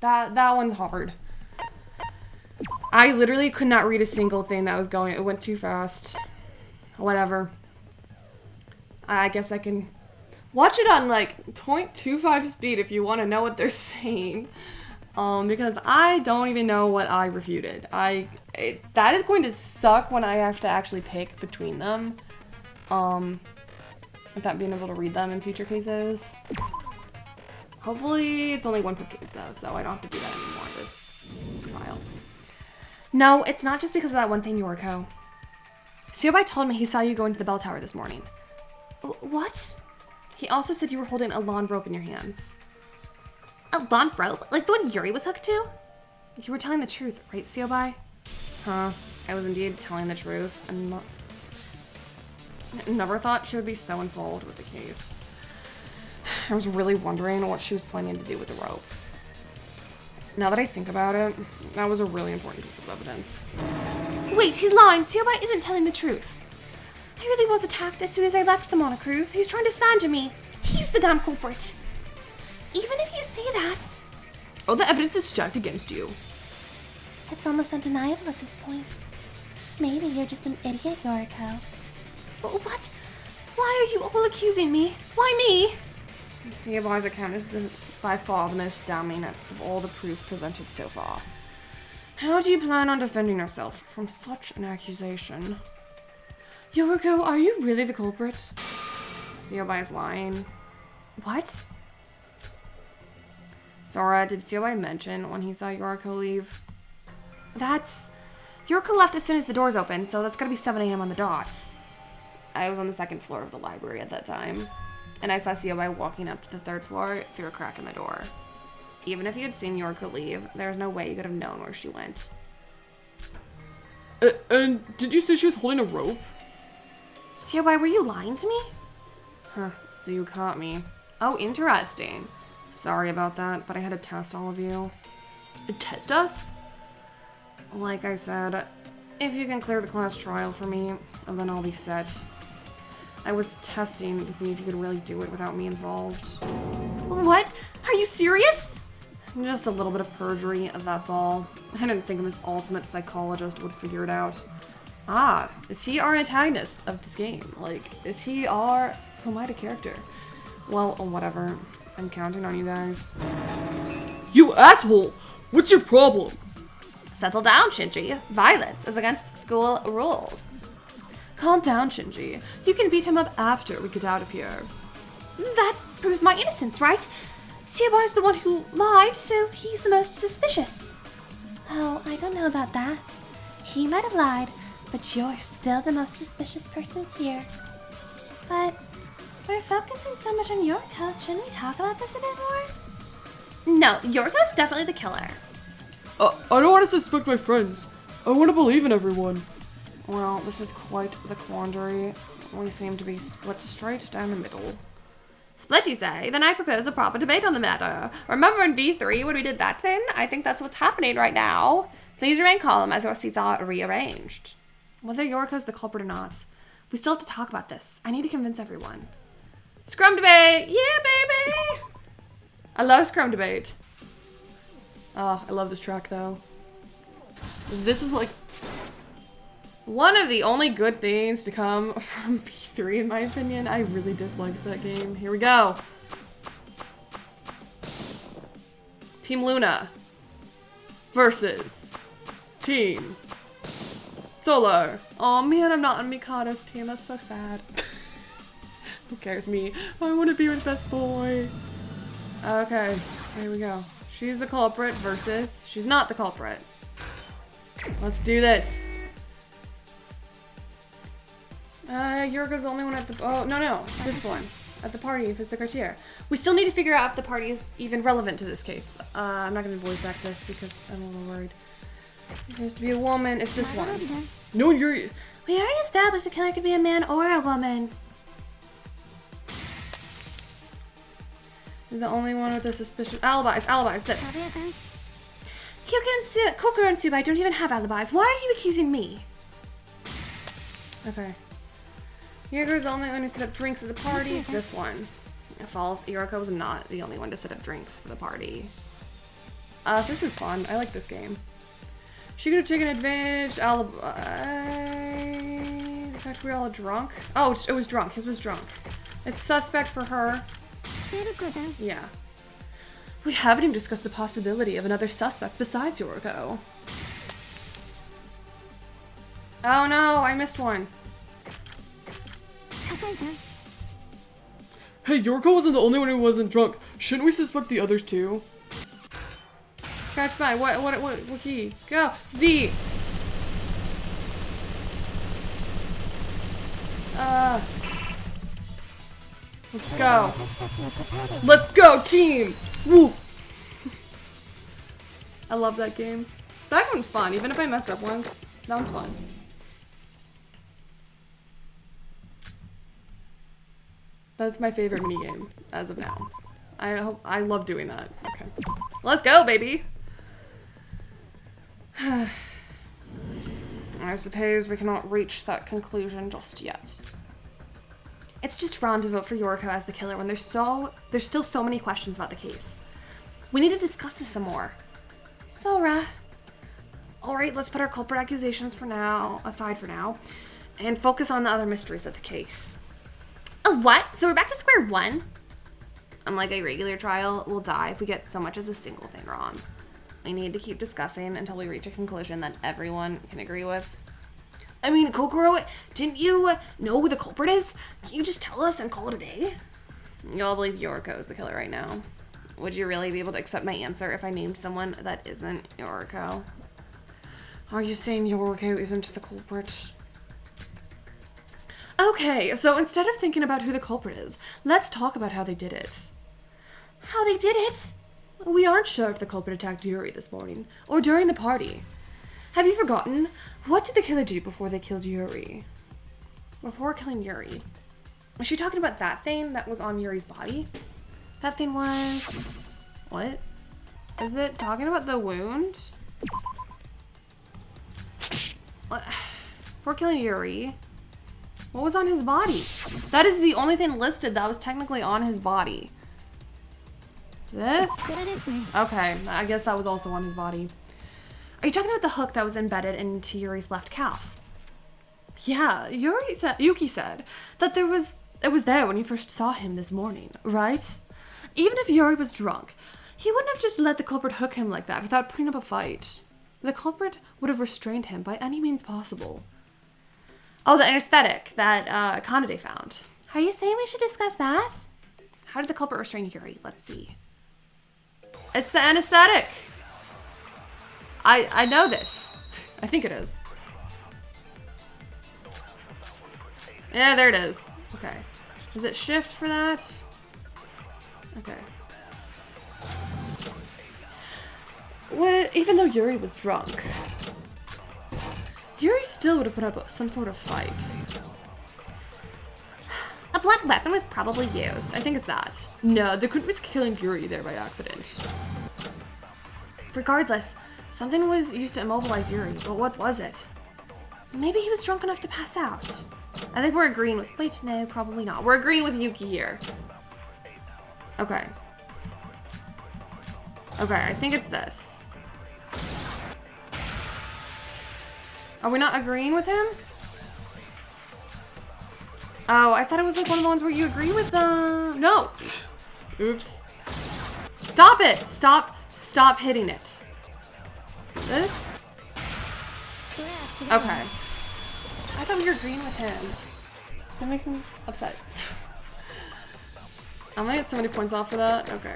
That one's hard. I literally could not read a single thing that was going. It went too fast. Whatever. I guess I can watch it on like 0.25 speed if you want to know what they're saying. Because I don't even know what I refuted. That is going to suck when I have to actually pick between them. Without being able to read them in future cases. Hopefully it's only one per case though, so I don't have to do that anymore this trial. No, it's not just because of that one thing, Yoriko. Siobai told me he saw you go into the bell tower this morning. What? He also said you were holding a lawn rope in your hands. A lawn rope? Like the one Yuri was hooked to? You were telling the truth, right, Siobai? Huh. I was indeed telling the truth, and never thought she would be so involved with the case. I was really wondering what she was planning to do with the rope. Now that I think about it, that was a really important piece of evidence. Wait, he's lying. Siobai isn't telling the truth. I really was attacked as soon as I left the Monocruise. He's trying to slander me. He's the damn culprit. Even if you say that... Oh, the evidence is stacked against you. It's almost undeniable at this point. Maybe you're just an idiot, Yoriko. What? Why are you all accusing me? Why me? Siobai's account is by far the most damning of all the proof presented so far. How do you plan on defending yourself from such an accusation? Yoriko, are you really the culprit? Siobai's lying. What? Sora, did Siobai mention when he saw Yoriko leave? Yoriko left as soon as the doors opened, so that's gotta be 7 a.m. on the dot. I was on the 2nd floor of the library at that time, and I saw Siobai walking up to the 3rd floor through a crack in the door. Even if you had seen Yoriko leave, there's no way you could have known where she went. And did you say she was holding a rope? Siobai, were you lying to me? Huh, so you caught me. Oh, interesting. Sorry about that, but I had to test all of you. Test us? Like I said, if you can clear the class trial for me, then I'll be set. I was testing to see if you could really do it without me involved. What? Are you serious? Just a little bit of perjury, that's all. I didn't think this ultimate psychologist would figure it out. Ah, is he our antagonist of this game? Like, is he our Komida character? Well, whatever. I'm counting on you guys. You asshole! What's your problem? Settle down, Shinji. Violence is against school rules. Calm down, Shinji. You can beat him up after we get out of here. That proves my innocence, right? Siobai the one who lied, so he's the most suspicious. Oh, I don't know about that. He might have lied, but you're still the most suspicious person here. But we're focusing so much on Yoriko, shouldn't we talk about this a bit more? No, Yoriko's definitely the killer. I don't want to suspect my friends. I want to believe in everyone. Well, this is quite the quandary. We seem to be split straight down the middle. Split, you say? Then I propose a proper debate on the matter. Remember in V3 when we did that thing? I think that's what's happening right now. Please remain calm as your seats are rearranged. Whether Yoriko's the culprit or not, we still have to talk about this. I need to convince everyone. Scrum debate! Yeah, baby! I love Scrum debate. Oh, I love this track though. This is like one of the only good things to come from V3 in my opinion. I really disliked that game. Here we go. Team Luna versus Team Solar. Oh man, I'm not on Mikado's team. That's so sad. Who cares me? I want to be with best boy. Okay, here we go. She's the culprit versus she's not the culprit. Let's do this. Yoriko's the only one at the... Oh, no, this one. at the party if it's the criteria. We still need to figure out if the party is even relevant to this case. I'm not going to voice act this because I'm a little worried. It has to be a woman. It's this one. No, Yuri. We already established the killer could be a man or a woman. The only one with a suspicion. Alibi. It's alibi. It's this. Koku and Subai don't even have alibis. Why are you accusing me? Okay. Yuriko is the only one who set up drinks at the party. It's this one. False. Yuriko was not the only one to set up drinks for the party. This is fun. I like this game. She could have taken advantage. Alibi. The fact we were all drunk. Oh, it was drunk. His was drunk. It's suspect for her. Yeah. We haven't even discussed the possibility of another suspect besides Yoriko. Oh no, I missed one. Hey, Yoriko wasn't the only one who wasn't drunk. Shouldn't we suspect the others too? Crouch by. What key? Go. Z. Let's go. Let's go, team! Woo! I love that game. That one's fun, even if I messed up once. That one's fun. That's my favorite minigame as of now. I love doing that. Okay. Let's go, baby! I suppose we cannot reach that conclusion just yet. It's just wrong to vote for Yoriko as the killer when there's still so many questions about the case. We need to discuss this some more. Sora. Alright, let's put our culprit accusations aside for now and focus on the other mysteries of the case. A what? So we're back to square one? Unlike a regular trial, we'll die if we get so much as a single thing wrong. We need to keep discussing until we reach a conclusion that everyone can agree with. I mean, Kokoro, didn't you know who the culprit is? Can you just tell us and call it a day? You'll believe Yoriko is the killer right now. Would you really be able to accept my answer if I named someone that isn't Yoriko? Are you saying Yoriko isn't the culprit? Okay, so instead of thinking about who the culprit is, let's talk about how they did it. How they did it? We aren't sure if the culprit attacked Yuri this morning, or during the party. Have you forgotten? What did the killer do before they killed Yuri? Before killing Yuri? Was she talking about that thing that was on Yuri's body? That thing was... What? Is it talking about the wound? What? Before killing Yuri, what was on his body? That is the only thing listed that was technically on his body. This? Okay, I guess that was also on his body. Are you talking about the hook that was embedded into Yuri's left calf? Yeah, Yuki said that it was there when you first saw him this morning, right? Even if Yuri was drunk, he wouldn't have just let the culprit hook him like that without putting up a fight. The culprit would have restrained him by any means possible. Oh, the anesthetic that Kanade found. Are you saying we should discuss that? How did the culprit restrain Yuri? Let's see. It's the anesthetic! I know this. I think it is. Yeah, there it is. Okay. Does it shift for that? Okay. Well, even though Yuri was drunk, Yuri still would have put up some sort of fight. A blunt weapon was probably used. I think it's that. No, they couldn't risk killing Yuri there by accident. Regardless, something was used to immobilize Yuri, but what was it? Maybe he was drunk enough to pass out. I think we're agreeing with... Wait, no, probably not. We're agreeing with Yuki here. Okay. Okay, I think it's this. Are we not agreeing with him? Oh, I thought it was like one of the ones where you agree with them. No. Oops. Stop it. Stop hitting it. This? Okay. I thought we were agreeing with him. That makes me upset. I'm gonna get so many points off for that. Okay.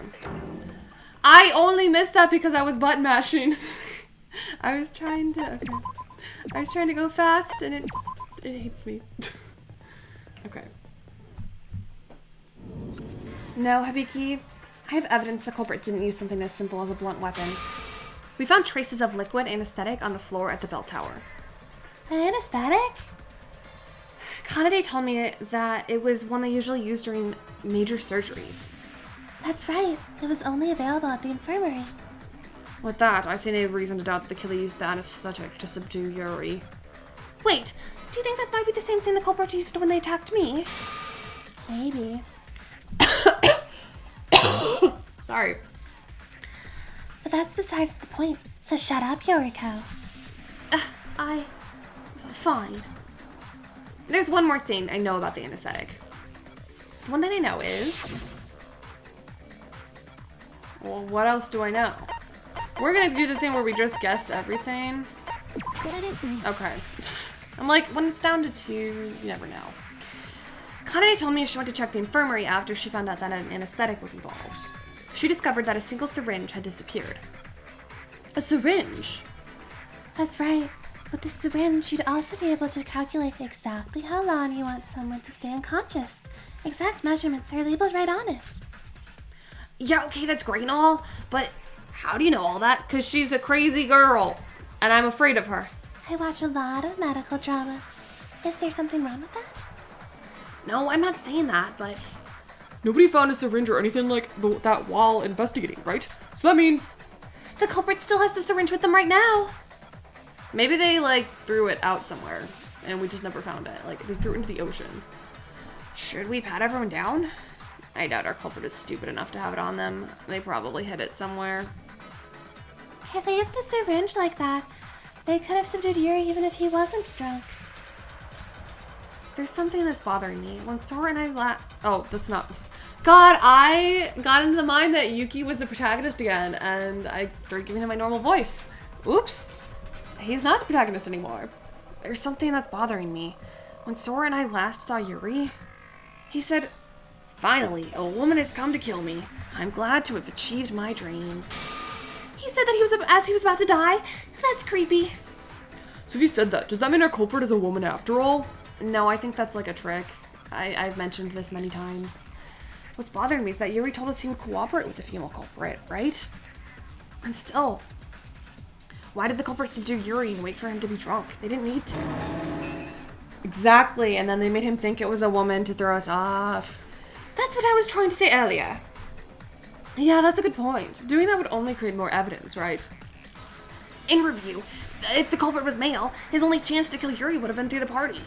I only missed that because I was button mashing. I was trying to go fast and it hates me. Okay. No, Hibiki. I have evidence the culprit didn't use something as simple as a blunt weapon. We found traces of liquid anesthetic on the floor at the bell tower. An anesthetic? Kanade told me that it was one they usually use during major surgeries. That's right. It was only available at the infirmary. With that, I see no reason to doubt that the killer used the anesthetic to subdue Yuri. Wait, do you think that might be the same thing the culprit used when they attacked me? Maybe. Sorry. But that's besides the point. So shut up, Yoriko. Fine. There's one more thing I know about the anesthetic. The one thing I know is... Well, what else do I know? We're gonna do the thing where we just guess everything. Okay. I'm like, when it's down to 2, you never know. Kanade told me she went to check the infirmary after she found out that an anesthetic was involved. She discovered that a single syringe had disappeared. A syringe? That's right. With the syringe, you'd also be able to calculate exactly how long you want someone to stay unconscious. Exact measurements are labeled right on it. Yeah, okay, that's great and all, but how do you know all that? Because she's a crazy girl, and I'm afraid of her. I watch a lot of medical dramas. Is there something wrong with that? No, I'm not saying that, but... Nobody found a syringe or anything like that while investigating, right? So that means... The culprit still has the syringe with them right now. Maybe they, like, threw it out somewhere, and we just never found it. Like, they threw it into the ocean. Should we pat everyone down? I doubt our culprit is stupid enough to have it on them. They probably hid it somewhere. If they used a syringe like that, they could have subdued Yuri even if he wasn't drunk. There's something that's bothering me. When Sora and I oh, that's not... God, I got into the mind that Yuki was the protagonist again, and I started giving him my normal voice. Oops. He's not the protagonist anymore. There's something that's bothering me. When Sora and I last saw Yuri, he said, "Finally, a woman has come to kill me. I'm glad to have achieved my dreams." He said that as he was about to die. That's creepy. So if he said that, does that mean our culprit is a woman after all? No, I think that's like a trick. I've mentioned this many times. What's bothering me is that Yuri told us he would cooperate with the female culprit, right? And still, why did the culprit subdue Yuri and wait for him to be drunk? They didn't need to. Exactly, and then they made him think it was a woman to throw us off. That's what I was trying to say earlier. Yeah, that's a good point. Doing that would only create more evidence, right? In review, if the culprit was male, his only chance to kill Yuri would have been through the party.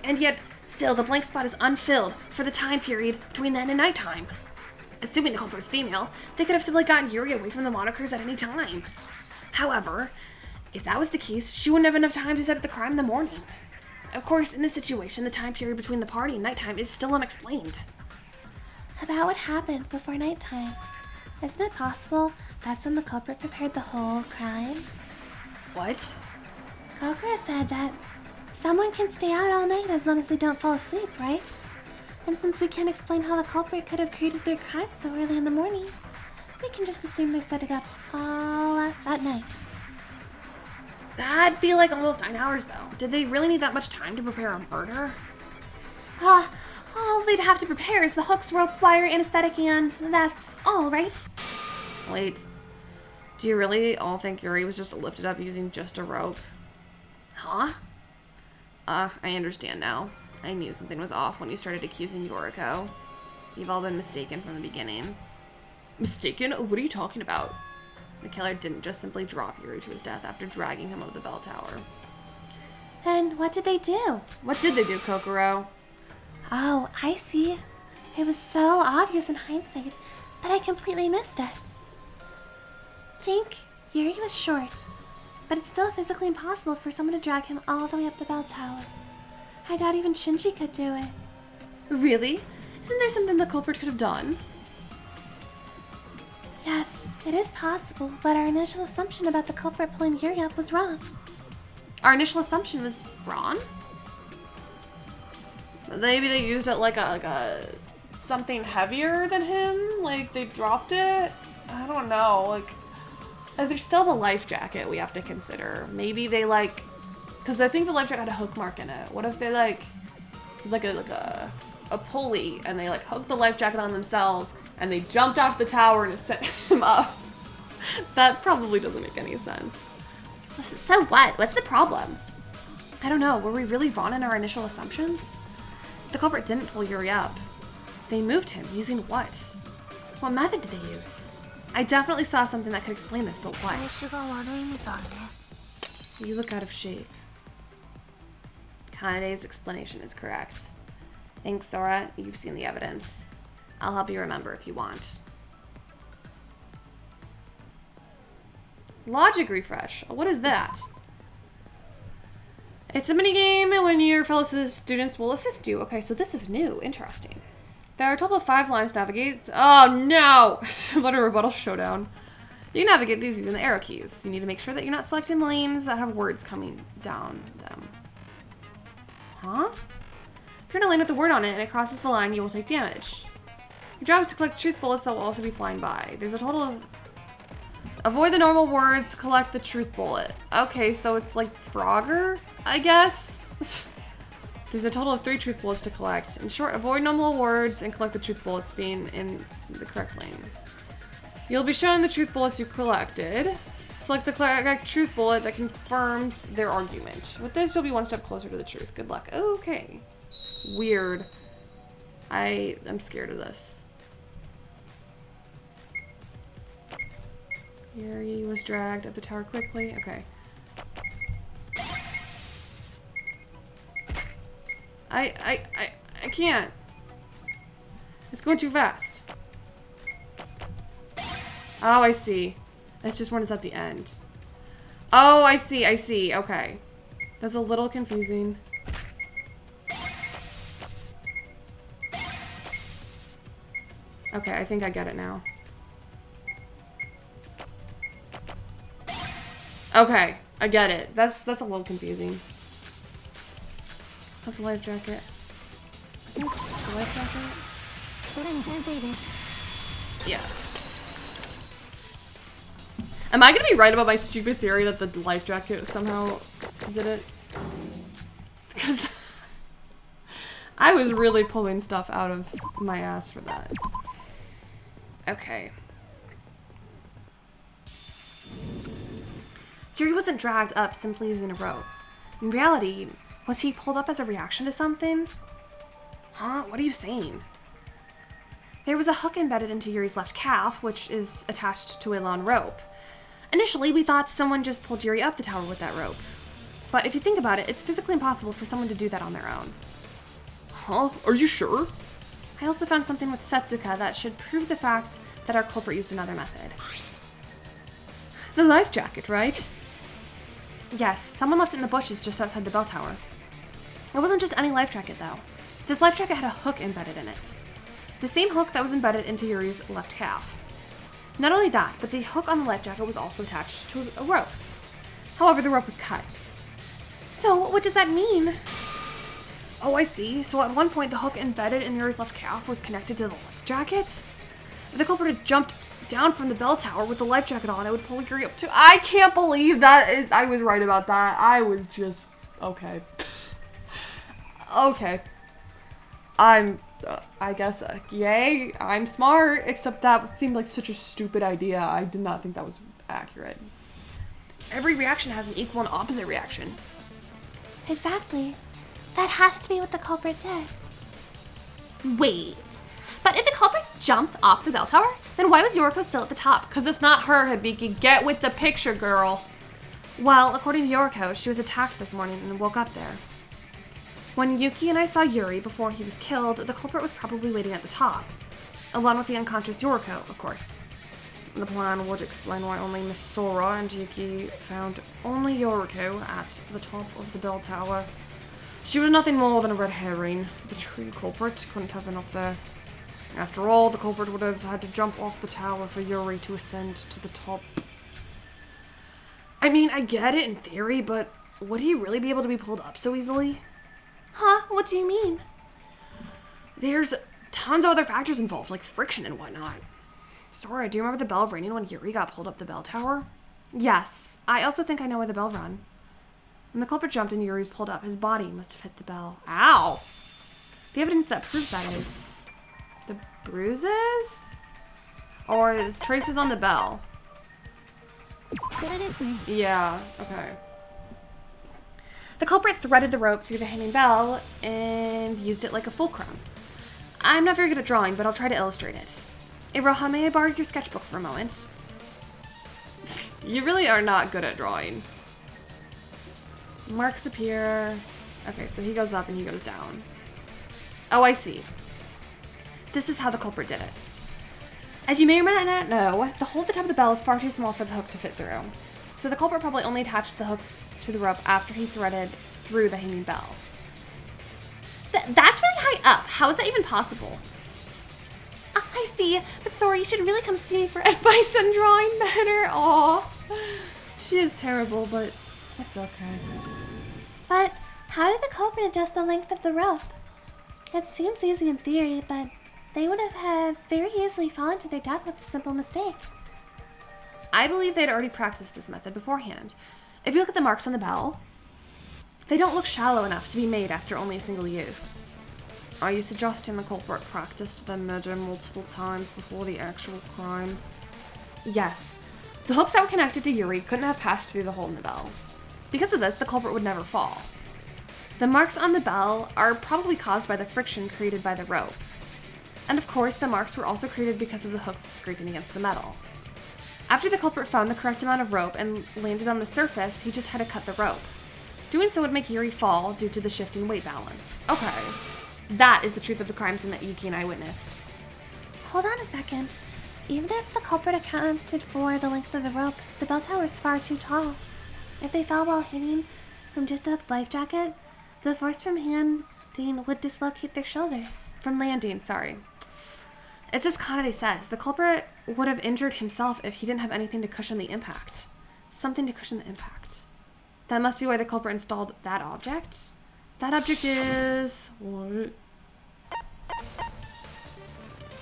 And yet, still, the blank spot is unfilled for the time period between then and nighttime. Assuming the culprit was female, they could have simply gotten Yuri away from the monikers at any time. However, if that was the case, she wouldn't have enough time to set up the crime in the morning. Of course, in this situation, the time period between the party and nighttime is still unexplained. About what happened before nighttime. Isn't it possible that's when the culprit prepared the whole crime? What? Kokura said that someone can stay out all night as long as they don't fall asleep, right? And since we can't explain how the culprit could have created their crime so early in the morning, we can just assume they set it up all last that night. That'd be like almost 9 hours, though. Did they really need that much time to prepare a murder? All they'd have to prepare is the hooks, rope, wire, anesthetic, and that's all, right? Wait, do you really all think Yuri was just lifted up using just a rope? Huh? I understand now. I knew something was off when you started accusing Yoriko. You've all been mistaken from the beginning. Mistaken? What are you talking about? The killer didn't just simply drop Yuri to his death after dragging him up the bell tower. And what did they do? What did they do, Kokoro? Oh, I see. It was so obvious in hindsight, but I completely missed it. Think Yuri was short, but it's still physically impossible for someone to drag him all the way up the bell tower. I doubt even Shinji could do it. Really? Isn't there something the culprit could have done? Yes, it is possible, but our initial assumption about the culprit pulling Yuri up was wrong. Our initial assumption was wrong? Maybe they used it like a something heavier than him? Like they dropped it? I don't know. Like, there's still the life jacket we have to consider. Maybe they like, because I think the life jacket had a hook mark in it. What if they like, it was like a pulley and they like hooked the life jacket on themselves and they jumped off the tower and it sent him up. That probably doesn't make any sense. So what? What's the problem? I don't know. Were we really wrong in our initial assumptions? The culprit didn't pull Yuri up. They moved him. Using what? What method did they use? I definitely saw something that could explain this, but what? 調子が悪いみたいね You look out of shape. Kanade's explanation is correct. Thanks, Sora. You've seen the evidence. I'll help you remember if you want. Logic refresh. What is that? It's a minigame when your fellow students will assist you. Okay, so this is new. Interesting. There are a total of 5 lines to navigate. Oh no! What a rebuttal showdown. You can navigate these using the arrow keys. You need to make sure that you're not selecting lanes that have words coming down them. Huh? If you're in a lane with a word on it and it crosses the line, you will take damage. Your job is to collect truth bullets that will also be flying by. There's a total of... Avoid the normal words, collect the truth bullet. Okay, so it's like Frogger, I guess? There's a total of 3 truth bullets to collect. In short, avoid normal words and collect the truth bullets being in the correct lane. You'll be shown the truth bullets you collected. Select the correct truth bullet that confirms their argument. With this, you'll be one step closer to the truth. Good luck. Okay. Weird. I'm scared of this. Yuri was dragged up the tower quickly. Okay. I can't. It's going too fast. Oh, I see. It's just when it's at the end. Oh, I see. Okay. That's a little confusing. Okay, I think I get it now. Okay, I get it. That's a little confusing. What's the life jacket? I think it's the life jacket. それに先生です Yeah. Am I gonna be right about my stupid theory that the life jacket somehow did it? Because I was really pulling stuff out of my ass for that. Okay. Yuri wasn't dragged up simply using a rope. In reality, was he pulled up as a reaction to something? Huh? What are you saying? There was a hook embedded into Yuri's left calf, which is attached to a long rope. Initially, we thought someone just pulled Yuri up the tower with that rope. But if you think about it, it's physically impossible for someone to do that on their own. Huh? Are you sure? I also found something with Setsuka that should prove the fact that our culprit used another method. The life jacket, right? Yes, someone left it in the bushes just outside the bell tower. It wasn't just any life jacket, though. This life jacket had a hook embedded in it. The same hook that was embedded into Yuri's left calf. Not only that, but the hook on the life jacket was also attached to a rope. However, the rope was cut. So, what does that mean? Oh, I see. So at one point, the hook embedded in Yuri's left calf was connected to the life jacket? If the culprit had jumped down from the bell tower with the life jacket on, it would pull Yuri up too. I can't believe that I was right about that. I was just... Okay. Okay. I guess, yay, I'm smart, except that seemed like such a stupid idea. I did not think that was accurate. Every reaction has an equal and opposite reaction. Exactly. That has to be what the culprit did. Wait. But if the culprit jumped off the bell tower, then why was Yoriko still at the top? Because it's not her, Hibiki. Get with the picture, girl. Well, according to Yoriko, she was attacked this morning and woke up there. When Yuki and I saw Yuri before he was killed, the culprit was probably waiting at the top, along with the unconscious Yoriko, of course. The plan would explain why only Miss Sora and Yuki found only Yoriko at the top of the bell tower. She was nothing more than a red herring. The true culprit couldn't have been up there. After all, the culprit would have had to jump off the tower for Yuri to ascend to the top. I mean, I get it in theory, but would he really be able to be pulled up so easily? Huh? What do you mean? There's tons of other factors involved, like friction and whatnot. Sora, do you remember the bell ringing when Yuri got pulled up the bell tower? Yes. I also think I know why the bell rang. When the culprit jumped and Yuri was pulled up, his body must have hit the bell. Ow! The evidence that proves that is... the bruises? Or it's traces on the bell. Yeah, okay. The culprit threaded the rope through the hanging bell and used it like a fulcrum. I'm not very good at drawing, but I'll try to illustrate it. Iroha, may I borrow your sketchbook for a moment? You really are not good at drawing. Marks appear. Okay, so he goes up and he goes down. Oh, I see. This is how the culprit did it. As you may or may not know, the hole at the top of the bell is far too small for the hook to fit through. So the culprit probably only attached the hooks to the rope after he threaded through the hanging bell. That's really high up. How is that even possible? I see, but sorry, you should really come see me for advice on drawing better. Aw. She is terrible, but it's okay. But how did the culprit adjust the length of the rope? It seems easy in theory, but they would have very easily fallen to their death with a simple mistake. I believe they'd already practiced this method beforehand. If you look at the marks on the bell, they don't look shallow enough to be made after only a single use. Are you suggesting the culprit practiced the measure multiple times before the actual crime? Yes. The hooks that were connected to Yuri couldn't have passed through the hole in the bell. Because of this, the culprit would never fall. The marks on the bell are probably caused by the friction created by the rope. And of course, the marks were also created because of the hooks scraping against the metal. After the culprit found the correct amount of rope and landed on the surface, he just had to cut the rope. Doing so would make Yuri fall due to the shifting weight balance. Okay. That is the truth of the crime scene that Yuki and I witnessed. Hold on a second. Even if the culprit accounted for the length of the rope, the bell tower is far too tall. If they fell while hanging from just a life jacket, the force from landing would dislocate their shoulders. From landing, sorry. It's as Kanade says, the culprit would have injured himself if he didn't have anything to cushion the impact. Something to cushion the impact. That must be why the culprit installed that object. That object is... what?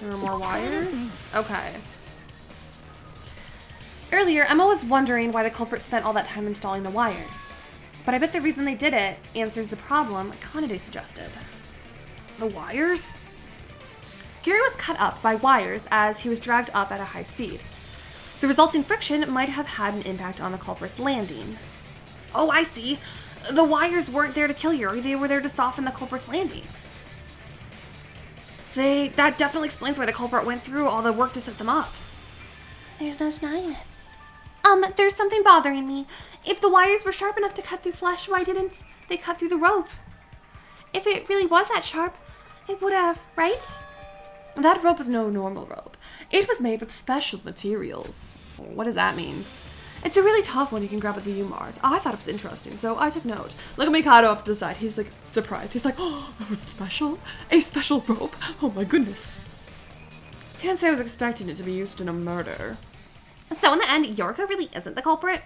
There are more wires? Okay. Earlier, Emma was wondering why the culprit spent all that time installing the wires. But I bet the reason they did it answers the problem Kanade suggested. The wires? Gary was cut up by wires as he was dragged up at a high speed. The resulting friction might have had an impact on the culprit's landing. Oh, I see. The wires weren't there to kill Yuri, they were there to soften the culprit's landing. That definitely explains why the culprit went through all the work to set them up. There's no denying it. There's something bothering me. If the wires were sharp enough to cut through flesh, why didn't they cut through the rope? If it really was that sharp, it would have, right? That rope is no normal rope. It was made with special materials. What does that mean? It's a really tough one you can grab at the U-Mart. I thought it was interesting, so I took note. Look at Mikado off to the side. He's like surprised. He's like, oh, that was special? A special rope? Oh my goodness. Can't say I was expecting it to be used in a murder. So in the end, Yoriko really isn't the culprit?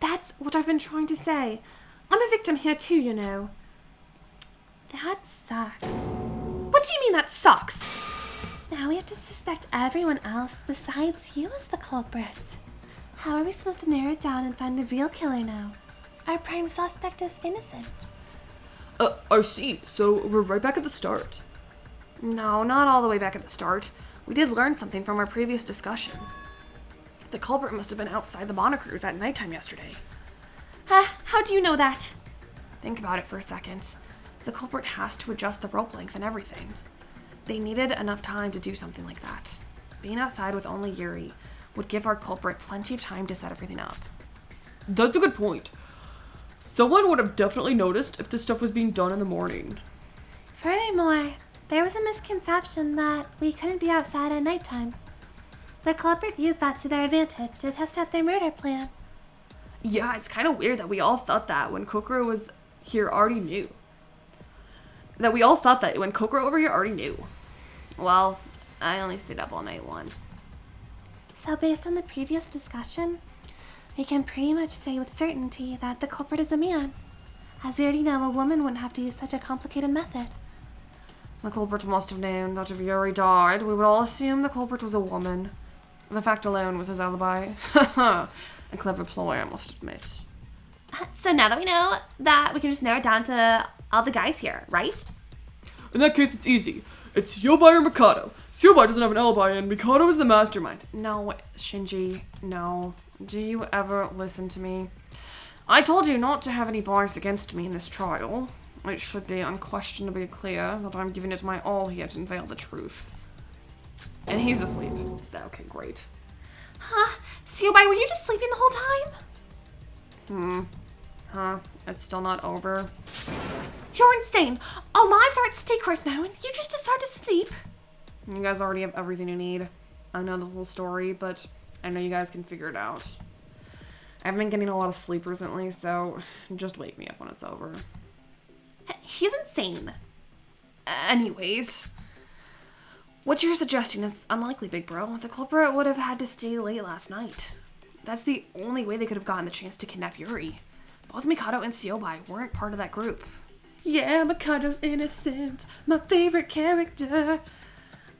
That's what I've been trying to say. I'm a victim here too, you know. That sucks. What do you mean that sucks? Now we have to suspect everyone else besides you as the culprit. How are we supposed to narrow it down and find the real killer now? Our prime suspect is innocent. I see. So we're right back at the start. No, not all the way back at the start. We did learn something from our previous discussion. The culprit must have been outside the Monocruise at nighttime yesterday. How do you know that? Think about it for a second. The culprit has to adjust the rope length and everything. They needed enough time to do something like that. Being outside with only Yuri would give our culprit plenty of time to set everything up. That's a good point. Someone would have definitely noticed if this stuff was being done in the morning. Furthermore, there was a misconception that we couldn't be outside at nighttime. The culprit used that to their advantage to test out their murder plan. Yeah, it's kind of weird that we all thought that when Kokoro was here already knew. Well, I only stayed up all night once. So based on the previous discussion, we can pretty much say with certainty that the culprit is a man. As we already know, a woman wouldn't have to use such a complicated method. The culprit must have known that if Yuri died, we would all assume the culprit was a woman. The fact alone was his alibi. A clever ploy, I must admit. So now that we know that, we can just narrow it down to all the guys here, right? In that case, it's easy. It's Seobai or Mikado. Seobai doesn't have an alibi and Mikado is the mastermind. No, Shinji, no. Do you ever listen to me? I told you not to have any bias against me in this trial. It should be unquestionably clear that I'm giving it my all here to unveil the truth. And he's asleep. Okay, great. Huh? Seobai, were you just sleeping the whole time? Huh? It's still not over. You're insane. Our lives are at stake right now, and you just decide to sleep. You guys already have everything you need. I know the whole story, but I know you guys can figure it out. I've been getting a lot of sleep recently, so just wake me up when it's over. He's insane. Anyways, what you're suggesting is unlikely, big bro. The culprit would have had to stay late last night. That's the only way they could have gotten the chance to kidnap Yuri. Both Mikado and Seobai weren't part of that group. Yeah, Mikado's innocent. My favorite character.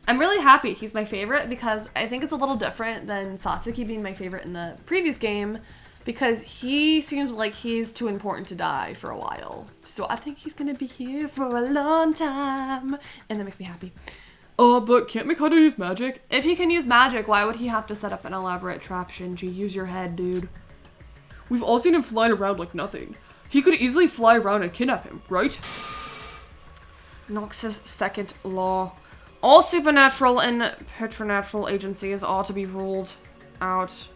I'm really happy he's my favorite because I think it's a little different than Satsuki being my favorite in the previous game because he seems like he's too important to die for a while. So I think he's gonna be here for a long time. And that makes me happy. But can't Mikado use magic? If he can use magic, why would he have to set up an elaborate trap, Shinji? Use your head, dude. We've all seen him flying around like nothing. He could easily fly around and kidnap him, right? Nox's second law. All supernatural and preternatural agencies ought to be ruled out.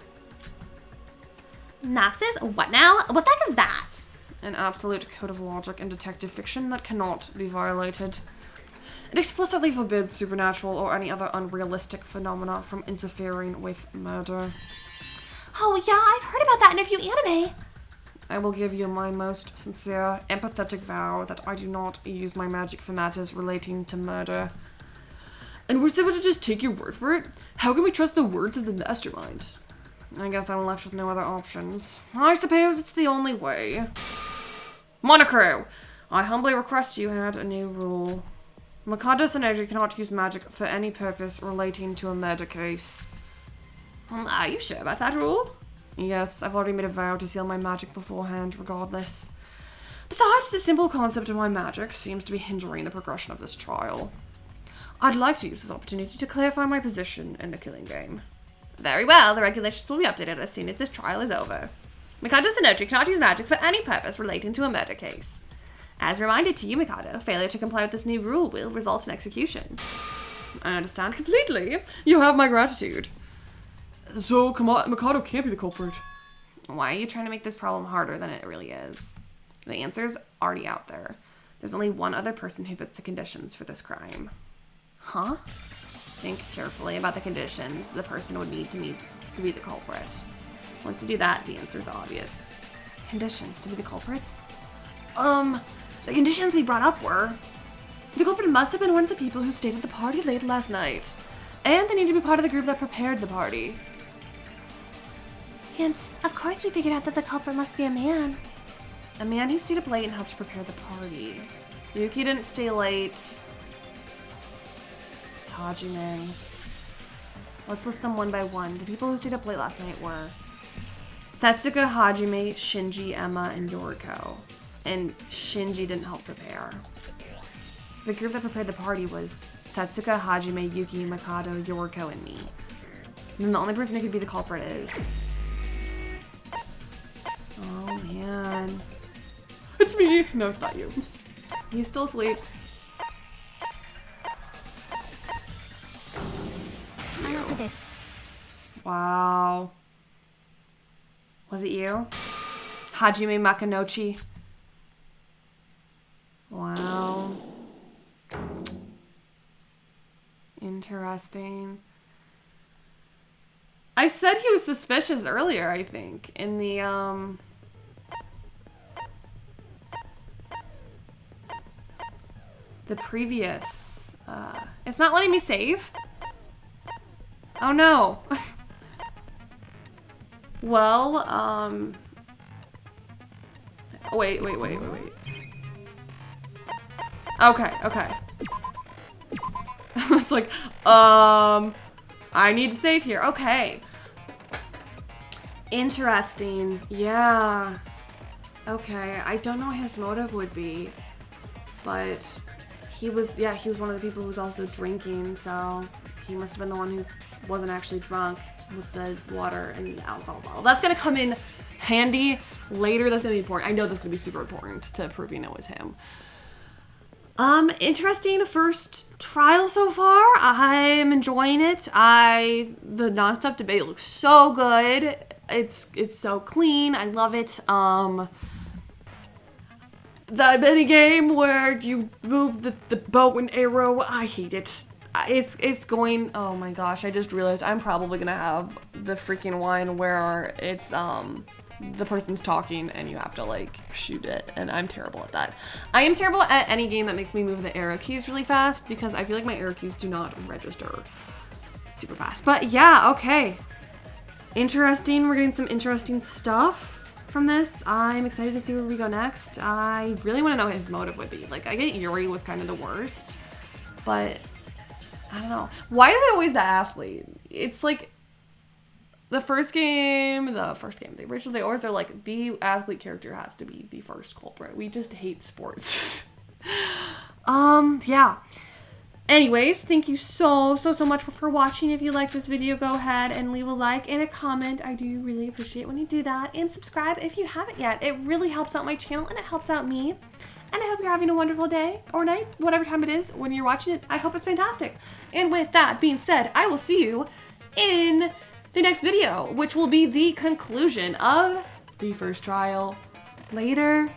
Noxus? What now? What the heck is that? An absolute code of logic in detective fiction that cannot be violated. It explicitly forbids supernatural or any other unrealistic phenomena from interfering with murder. Oh yeah, I've heard about that in a few anime. I will give you my most sincere, empathetic vow that I do not use my magic for matters relating to murder. And we're supposed to just take your word for it? How can we trust the words of the mastermind? I guess I'm left with no other options. I suppose it's the only way. Monocrew, I humbly request you add a new rule. Mikado Sonoji cannot use magic for any purpose relating to a murder case. Are you sure about that rule? Yes, I've already made a vow to seal my magic beforehand, regardless. Besides, the simple concept of my magic seems to be hindering the progression of this trial. I'd like to use this opportunity to clarify my position in the killing game. Very well, the regulations will be updated as soon as this trial is over. Mikado Sonoji cannot use magic for any purpose relating to a murder case. As reminded to you, Mikado, failure to comply with this new rule will result in execution. I understand completely. You have my gratitude. So, Mikado can't be the culprit. Why are you trying to make this problem harder than it really is? The answer's already out there. There's only one other person who fits the conditions for this crime. Huh? Think carefully about the conditions the person would need to meet to be the culprit. Once you do that, the answer's obvious. Conditions to be the culprits? The conditions we brought up were... The culprit must have been one of the people who stayed at the party late last night. And they need to be part of the group that prepared the party. And, of course, we figured out that the culprit must be a man. A man who stayed up late and helped prepare the party. Yuki didn't stay late. It's Hajime. Let's list them one by one. The people who stayed up late last night were Setsuka, Hajime, Shinji, Emma, and Yoriko. And Shinji didn't help prepare. The group that prepared the party was Setsuka, Hajime, Yuki, Mikado, Yoriko, and me. And then the only person who could be the culprit is... Oh, man. It's me! No, it's not you. He's still asleep. Wow. Was it you? Hajime Makanochi. Wow. Interesting. I said he was suspicious earlier, I think, in the previous, it's not letting me save. Oh no. Well, wait. Okay. I was like, I need to save here. Okay. Interesting. Yeah. Okay. I don't know what his motive would be, but he was one of the people who was also drinking, so he must have been the one who wasn't actually drunk with the water and the alcohol bottle. That's gonna come in handy later. That's gonna be important. I know that's gonna be super important to proving it was him. Interesting first trial so far. I'm enjoying it. The nonstop debate looks so good. It's so clean. I love it. The mini game where you move the bow and arrow, I hate it. It's going, oh my gosh, I just realized I'm probably gonna have the freaking one where it's the person's talking and you have to like shoot it, and I'm terrible at that. I am terrible at any game that makes me move the arrow keys really fast because I feel like my arrow keys do not register super fast. But yeah, okay. Interesting. We're getting some interesting stuff from this. I'm excited to see where we go next. I really want to know his motive would be. Like, I get Yuri was kind of the worst, but I don't know. Why is it always the athlete? It's like the original, they always are like, the athlete character has to be the first culprit. We just hate sports. Yeah. Anyways, thank you so much for watching. If you like this video, go ahead and leave a like and a comment. I do really appreciate when you do that. And subscribe if you haven't yet. It really helps out my channel and it helps out me. And I hope you're having a wonderful day or night, whatever time it is when you're watching it. I hope it's fantastic. And with that being said, I will see you in the next video, which will be the conclusion of the first trial. Later.